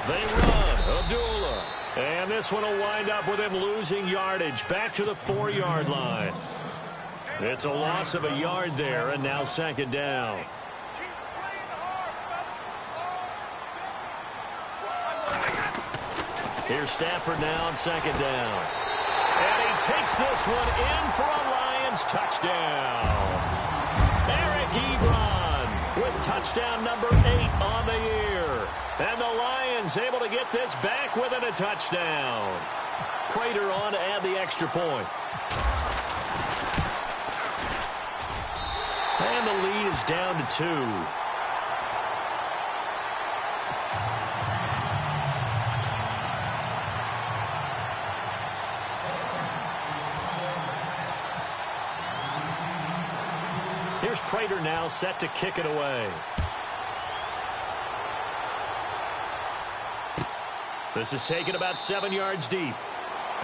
They run. Abdullah. And this one will wind up with him losing yardage. Back to the 4-yard line. It's a loss of a yard there, and now 2nd down. Here's Stafford now on 2nd down. And he takes this one in for a Lions touchdown. Eric Ebron with touchdown number 8 on the year. And the Lions able to get this back within a touchdown. Prater on to add the extra point. And the lead is down to 2. Here's Prater now set to kick it away. This is taken about 7 yards deep.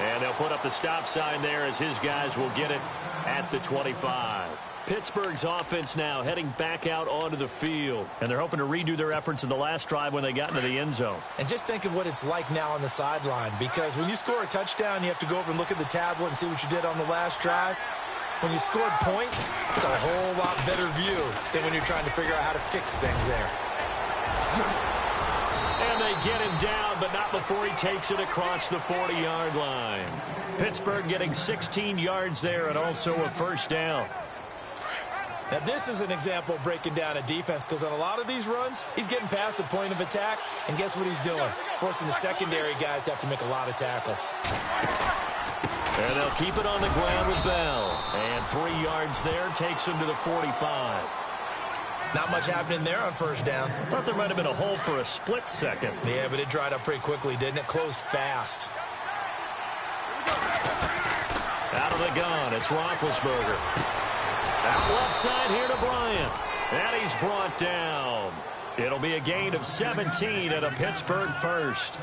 And they'll put up the stop sign there as his guys will get it at the 25. Pittsburgh's offense now heading back out onto the field. And they're hoping to redo their efforts in the last drive when they got into the end zone. And just think of what it's like now on the sideline, because when you score a touchdown, you have to go over and look at the tablet and see what you did on the last drive. When you scored points, it's a whole lot better view than when you're trying to figure out how to fix things there. And they get him down, but not before he takes it across the 40-yard line. Pittsburgh getting 16 yards there and also a first down. Now, this is an example of breaking down a defense, because on a lot of these runs, he's getting past the point of attack, and guess what he's doing? Forcing the secondary guys to have to make a lot of tackles. And they'll keep it on the ground with Bell. And 3 yards there takes him to the 45. Not much happening there on first down. I thought there might have been a hole for a split second. Yeah, but it dried up pretty quickly, didn't it? Closed fast. Out of the gun, it's Roethlisberger. Out left side here to Bryant. And he's brought down. It'll be a gain of 17 at a Pittsburgh first.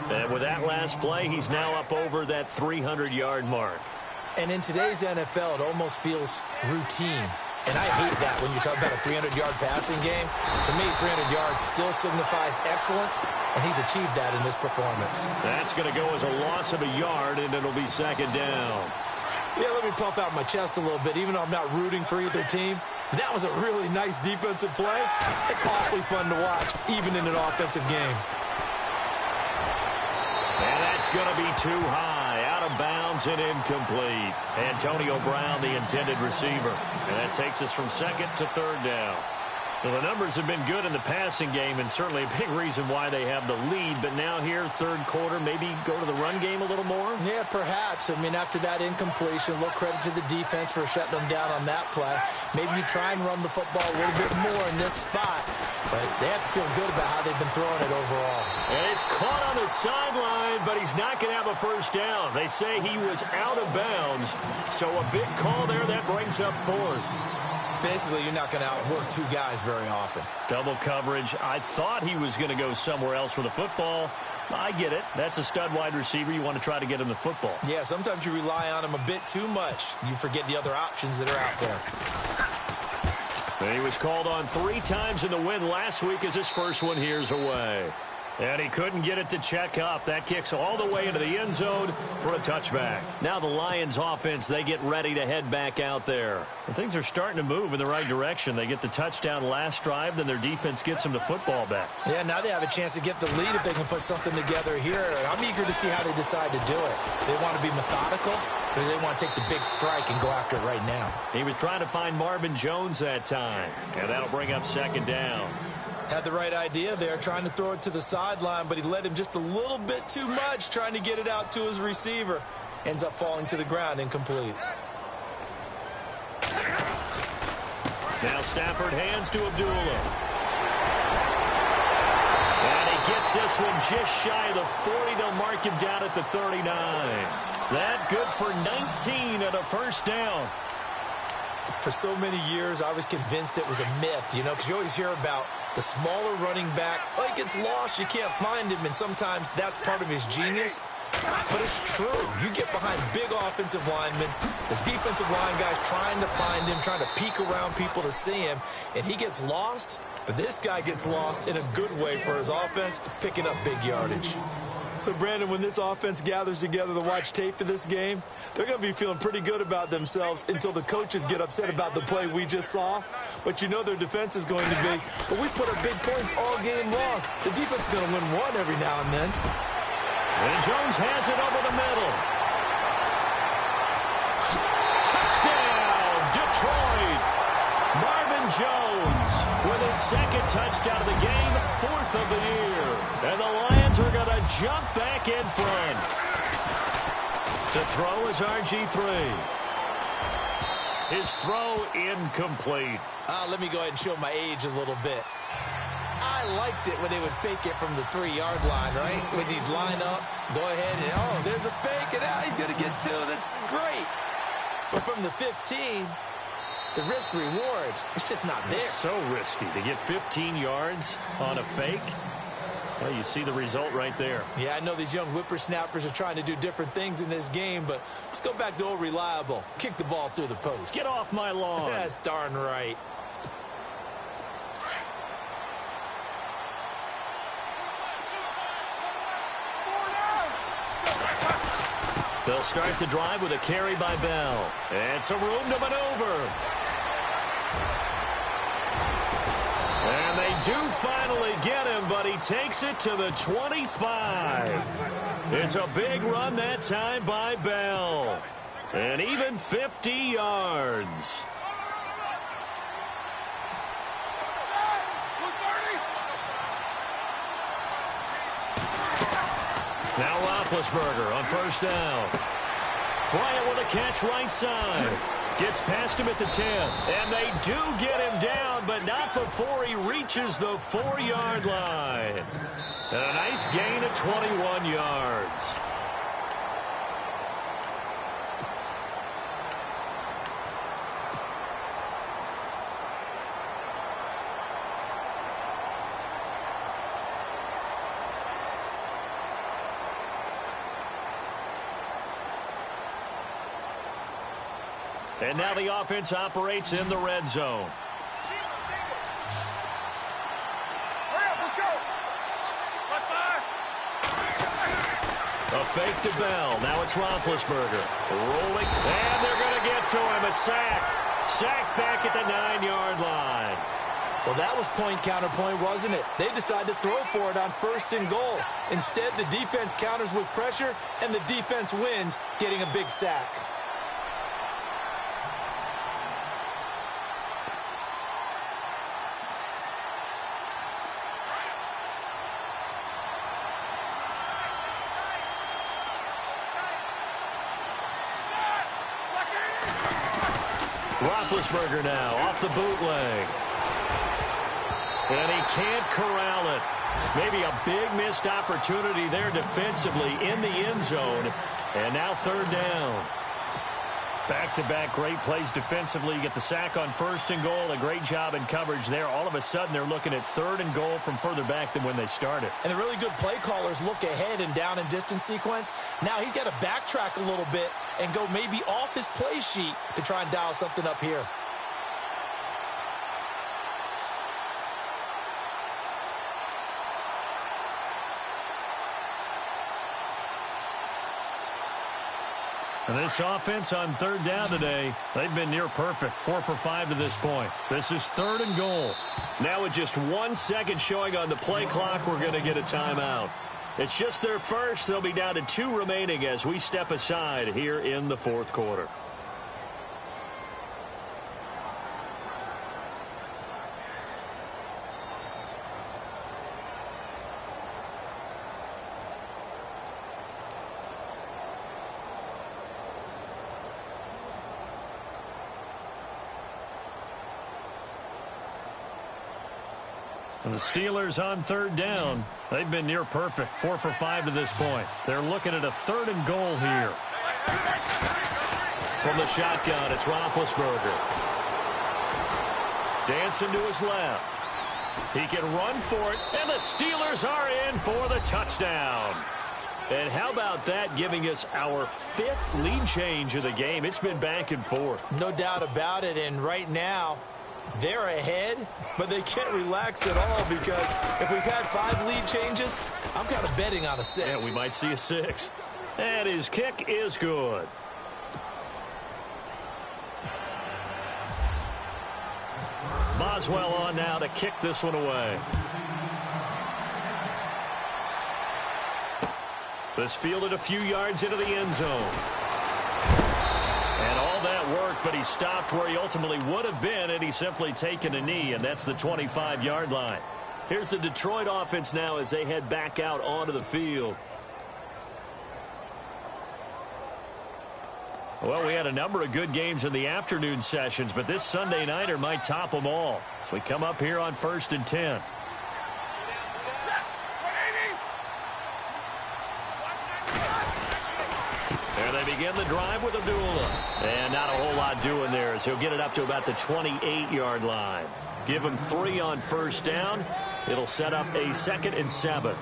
And with that last play, he's now up over that 300-yard mark. And in today's NFL, it almost feels routine. And I hate that when you talk about a 300-yard passing game. To me, 300 yards still signifies excellence, and he's achieved that in this performance. That's going to go as a loss of a yard, and it'll be second down. Yeah, let me pump out my chest a little bit, even though I'm not rooting for either team. That was a really nice defensive play. It's awfully fun to watch, even in an offensive game. And that's going to be too high, out of bounds and incomplete. Antonio Brown, the intended receiver. And that takes us from second to third down. Well, the numbers have been good in the passing game, and certainly a big reason why they have the lead. But now here, third quarter, maybe go to the run game a little more? Yeah, perhaps. I mean, after that incompletion, a little credit to the defense for shutting them down on that play. Maybe you try and run the football a little bit more in this spot. But they have to feel good about how they've been throwing it overall. And it's caught on the sideline, but he's not going to have a first down. They say he was out of bounds. So a big call there that brings up fourth. Basically, you're not going to outwork two guys very often. Double coverage. I thought he was going to go somewhere else with the football. I get it. That's a stud wide receiver. You want to try to get him the football. Yeah, sometimes you rely on him a bit too much. You forget the other options that are out there. And he was called on 3 times in the win last week as his first one here's away. And he couldn't get it to check up. That kicks all the way into the end zone for a touchback. Now the Lions offense, they get ready to head back out there. And things are starting to move in the right direction. They get the touchdown last drive, then their defense gets them the football back. Yeah, now they have a chance to get the lead if they can put something together here. I'm eager to see how they decide to do it. Do they want to be methodical, or do they want to take the big strike and go after it right now? He was trying to find Marvin Jones that time, and that'll bring up second down. Had the right idea there, trying to throw it to the sideline, but he led him just a little bit too much, trying to get it out to his receiver. Ends up falling to the ground, incomplete. Now Stafford hands to Abdullah. And he gets this one just shy of the 40. They'll mark him down at the 39. That good for 19 at a first down. For so many years, I was convinced it was a myth, you know, because you always hear about the smaller running back. Oh, he gets lost, you can't find him, and sometimes that's part of his genius. But it's true. You get behind big offensive linemen, the defensive line guys trying to find him, trying to peek around people to see him, and he gets lost. But this guy gets lost in a good way for his offense, picking up big yardage. So, Brandon, when this offense gathers together to watch tape for this game, they're going to be feeling pretty good about themselves until the coaches get upset about the play we just saw. But you know their defense is going to be, but we put up big points all game long. The defense is going to win one every now and then. And Jones has it over the middle. Touchdown, Detroit. Marvin Jones with his second touchdown of the game, 4th of the year. And the Lions are going to jump back in front. To throw is RG3. His throw incomplete. Let me go ahead and show my age a little bit. I liked it when they would fake it from the 3-yard line, right? When he'd line up, go ahead and, oh, there's a fake, and now he's going to get 2. That's great. But from the 15, the risk reward, it's just not there. It's so risky to get 15 yards on a fake. Well, you see the result right there. Yeah, I know these young whippersnappers are trying to do different things in this game, but let's go back to old reliable. Kick the ball through the post. Get off my lawn. That's darn right. They'll start the drive with a carry by Bell. And some room to maneuver. And they do finally get him, but he takes it to the 25. It's a big run that time by Bell. And even 50 yards. Now Roethlisberger on first down. Bryant with a catch right side. Gets past him at the 10. And they do get him down, but not before he reaches the 4-yard line. And a nice gain of 21 yards. And now the offense operates in the red zone. A fake to Bell. Now it's Roethlisberger. Rolling. And they're going to get to him. A sack. Sack back at the 9-yard line. Well, that was point counterpoint, wasn't it? They decided to throw for it on first and goal. Instead, the defense counters with pressure, and the defense wins, getting a big sack. Roethlisberger now off the bootleg. And he can't corral it. Maybe a big missed opportunity there defensively in the end zone. And now third down. Back-to-back great plays defensively. You get the sack on first and goal. A great job in coverage there. All of a sudden, they're looking at third and goal from further back than when they started. And the really good play callers look ahead and down and distance sequence. Now he's got to backtrack a little bit and go maybe off his play sheet to try and dial something up here. And this offense on third down today, they've been near perfect. 4 for 5 to this point. This is third and goal. Now with just 1 second showing on the play clock, we're going to get a timeout. It's just their first. They'll be down to 2 remaining as we step aside here in the fourth quarter. And the Steelers on third down. They've been near perfect. 4 for 5 to this point. They're looking at a third and goal here. From the shotgun, it's Roethlisberger. Dancing to his left. He can run for it, and the Steelers are in for the touchdown. And how about that, giving us our 5th lead change of the game? It's been back and forth. No doubt about it, and right now, they're ahead, but they can't relax at all because if we've had 5 lead changes, I'm kind of betting on a 6th. Yeah, we might see a 6th. And his kick is good. Boswell on now to kick this one away. This fielded a few yards into the end zone. And all that work, but he stopped where he ultimately would have been had he simply taken a knee, and that's the 25-yard line. Here's the Detroit offense now as they head back out onto the field. Well, we had a number of good games in the afternoon sessions, but this Sunday nighter might top them all. So we come up here on 1st and 10. And they begin the drive with Abdullah. And not a whole lot doing there as he'll get it up to about the 28-yard line. Give him 3 on first down. It'll set up a 2nd and 7.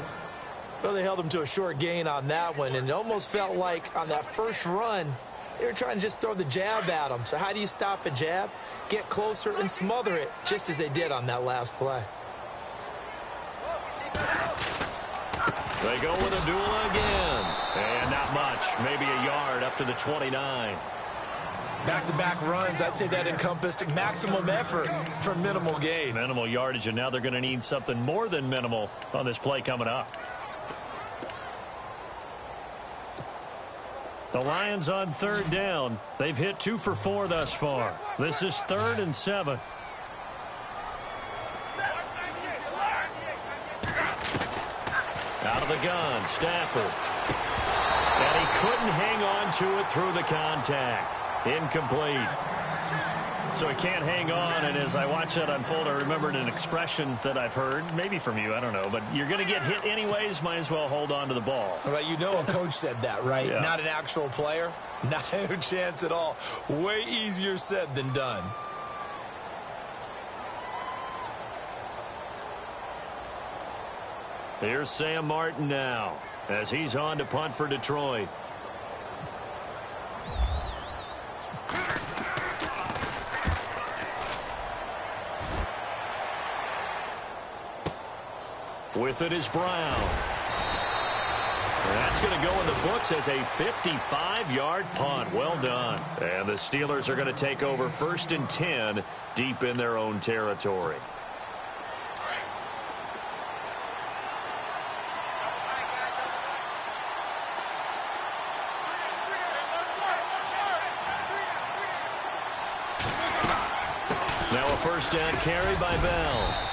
Well, they held him to a short gain on that one, and it almost felt like on that first run, they were trying to just throw the jab at him. So how do you stop a jab? Get closer and smother it, just as they did on that last play. They go with Abdullah again. And not much, maybe a yard up to the 29. Back-to-back runs, I'd say that encompassed maximum effort for minimal gain. Minimal yardage, and now they're going to need something more than minimal on this play coming up. The Lions on 3rd down. They've hit 2 for 4 thus far. This is 3rd and 7. Out of the gun, Stafford. And he couldn't hang on to it through the contact. Incomplete. So he can't hang on, and as I watch that unfold, I remembered an expression that I've heard, maybe from you, I don't know, but you're going to get hit anyways, might as well hold on to the ball. Right, you know a coach said that, right? Yeah. Not an actual player. Not a chance at all. Way easier said than done. Here's Sam Martin now as he's on to punt for Detroit. With it is Brown. That's going to go in the books as a 55-yard punt. Well done. And the Steelers are going to take over 1st and 10 deep in their own territory. Now a 1st down carry by Bell.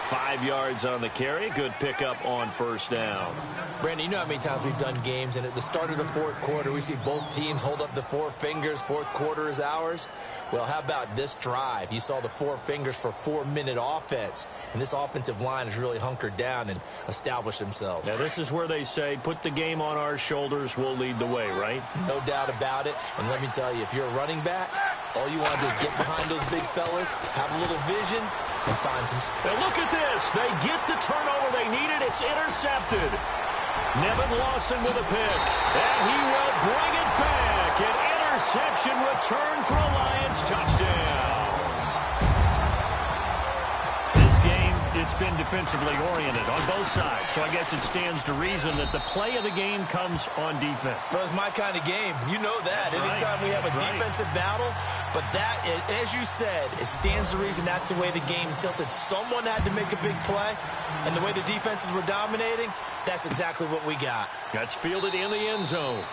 5 yards on the carry. Good pickup on 1st down. Brandon, you know how many times we've done games, and at the start of the 4th quarter, we see both teams hold up the 4 fingers. 4th quarter is ours. Well, how about this drive? You saw the 4 fingers for 4-minute offense, and this offensive line has really hunkered down and established themselves. Now, this is where they say, put the game on our shoulders, we'll lead the way, right? No doubt about it. And let me tell you, if you're a running back, all you want to do is get behind those big fellas, have a little vision, and find some space. And look at this. They get the turnover they needed. It's intercepted. Nevin Lawson with a pick. And he will bring it back. An interception return for a Lions touchdown. This game, it's been defensively oriented on both sides. So I guess it stands to reason that the play of the game comes on defense. So it's my kind of game. You know that. That's Anytime right. we have a defensive battle. But that, as you said, it stands to reason that's the way the game tilted. Someone had to make a big play. And the way the defenses were dominating, that's exactly what we got. That's fielded in the end zone.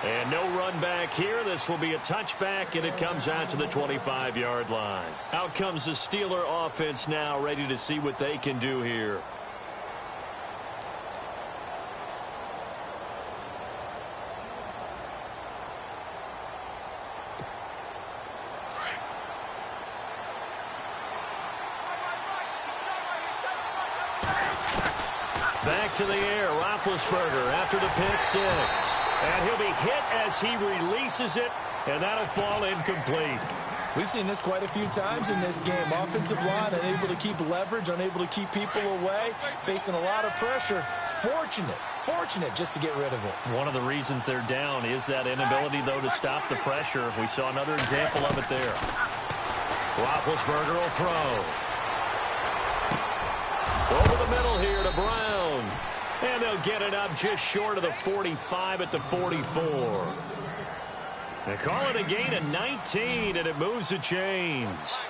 And no run back here. This will be a touchback, and it comes out to the 25-yard line. Out comes the Steeler offense now, ready to see what they can do here. Back to the air, Roethlisberger after the pick 6. And he'll be hit as he releases it, and that'll fall incomplete. We've seen this quite a few times in this game. Offensive line unable to keep leverage, unable to keep people away, facing a lot of pressure. Fortunate just to get rid of it. One of the reasons they're down is that inability, though, to stop the pressure. We saw another example of it there. Roethlisberger will throw. Over the middle here to Brown. And they'll get it up just short of the 45 at the 44. They call it a gain of 19, and it moves the chains.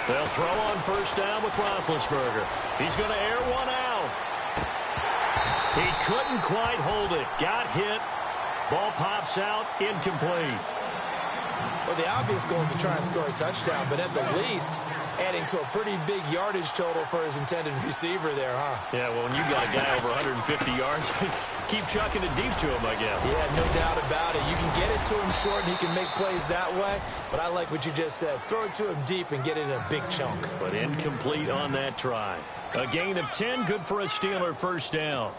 They'll throw on 1st down with Roethlisberger. He's going to air one out. He couldn't quite hold it. Got hit. Ball pops out, incomplete. Well, the obvious goal is to try and score a touchdown, but at the least, adding to a pretty big yardage total for his intended receiver there, huh? Yeah, well, when you got a guy over 150 yards, keep chucking it deep to him, I guess. Yeah, no doubt about it. You can get it to him short, and he can make plays that way. But I like what you just said. Throw it to him deep and get it in a big chunk. But incomplete on that try. A gain of 10, good for a Steeler first down.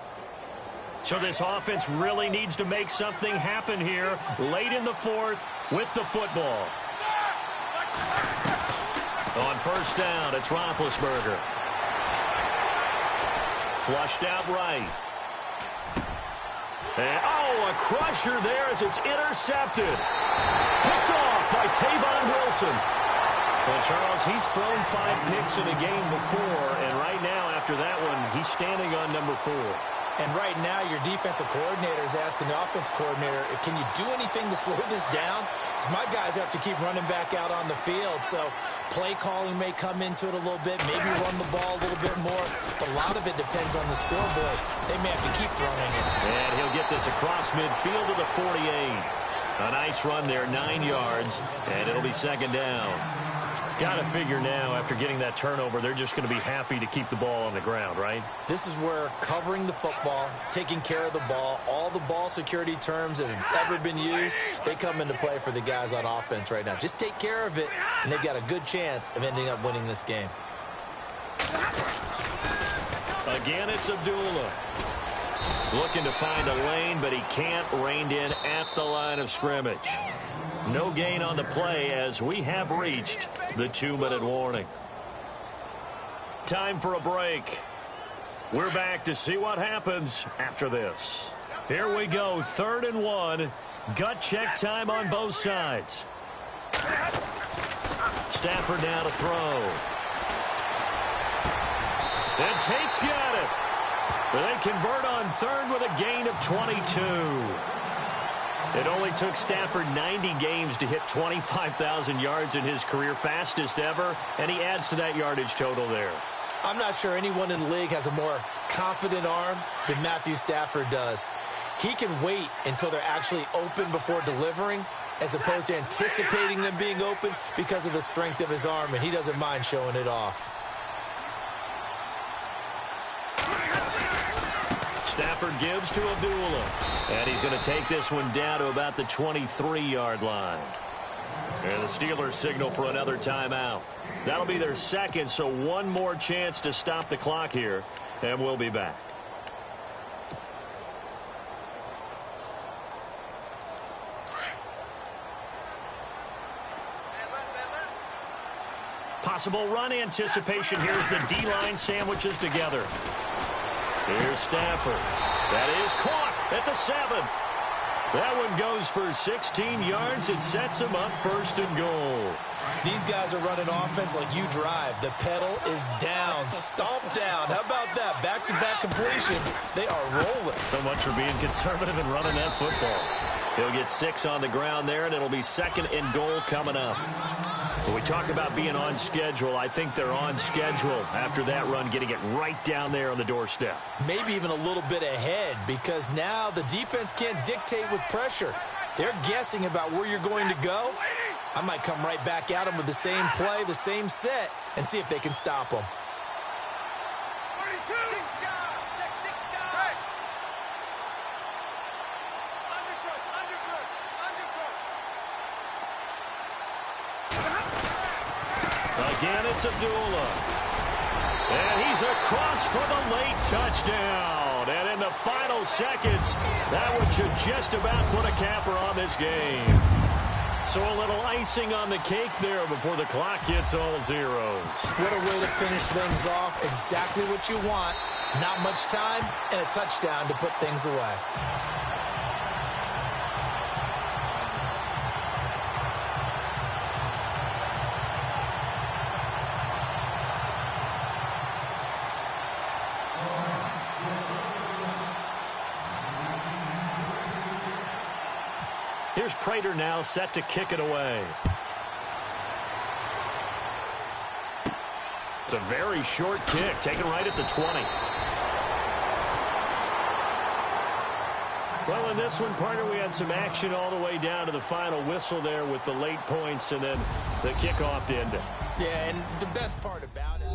So this offense really needs to make something happen here late in the fourth with the football. On first down, it's Roethlisberger. Flushed out right. And, a crusher there as it's intercepted. Picked off by Tavon Wilson. Well, Charles, he's thrown 5 picks in a game before, and right now, after that one, he's standing on number 4. And right now, your defensive coordinator is asking the offensive coordinator, can you do anything to slow this down? Because my guys have to keep running back out on the field. So play calling may come into it a little bit, maybe run the ball a little bit more. But a lot of it depends on the scoreboard. They may have to keep throwing it. And he'll get this across midfield to the 48. A nice run there, 9 yards, and it'll be second down. Got to figure now, after getting that turnover, they're just going to be happy to keep the ball on the ground, right? This is where covering the football, taking care of the ball, all the ball security terms that have ever been used, they come into play for the guys on offense right now. Just take care of it, and they've got a good chance of ending up winning this game. Again, it's Abdullah. Looking to find a lane, but he can't. Reined in at the line of scrimmage. No gain on the play as we have reached the 2-minute warning. Time for a break. We're back to see what happens after this. Here we go, 3rd and 1. Gut check time on both sides. Stafford now to throw. And Tate's got it. But they convert on 3rd with a gain of 22. It only took Stafford 90 games to hit 25,000 yards in his career, fastest ever, and he adds to that yardage total there. I'm not sure anyone in the league has a more confident arm than Matthew Stafford does. He can wait until they're actually open before delivering, as opposed to anticipating them being open because of the strength of his arm, and he doesn't mind showing it off. Stafford gives to Abdullah. And he's going to take this one down to about the 23-yard line. And the Steelers signal for another timeout. That'll be their second, so one more chance to stop the clock here. And we'll be back. Possible run anticipation. Here's the D-line sandwiches together. Here's Stafford. That is caught at the 7. That one goes for 16 yards. It sets him up 1st and goal. These guys are running offense like you drive. The pedal is down. Stomp down. How about that? Back-to-back completions. They are rolling. So much for being conservative and running that football. He'll get 6 on the ground there, and it'll be 2nd and goal coming up. When we talk about being on schedule, I think they're on schedule after that run, getting it right down there on the doorstep. Maybe even a little bit ahead, because now the defense can't dictate with pressure. They're guessing about where you're going to go. I might come right back at them with the same play, the same set, and see if they can stop them. Again, it's Abdullah. And he's across for the late touchdown. And in the final seconds, that one should just about put a capper on this game. So a little icing on the cake there before the clock hits all zeros. What a way to finish things off. Exactly what you want. Not much time and a touchdown to put things away. Here's Prater now set to kick it away. It's a very short kick, taken right at the 20. Well, in this one, partner, we had some action all the way down to the final whistle there with the late points and then the kickoff to end it. Yeah, and the best part about it...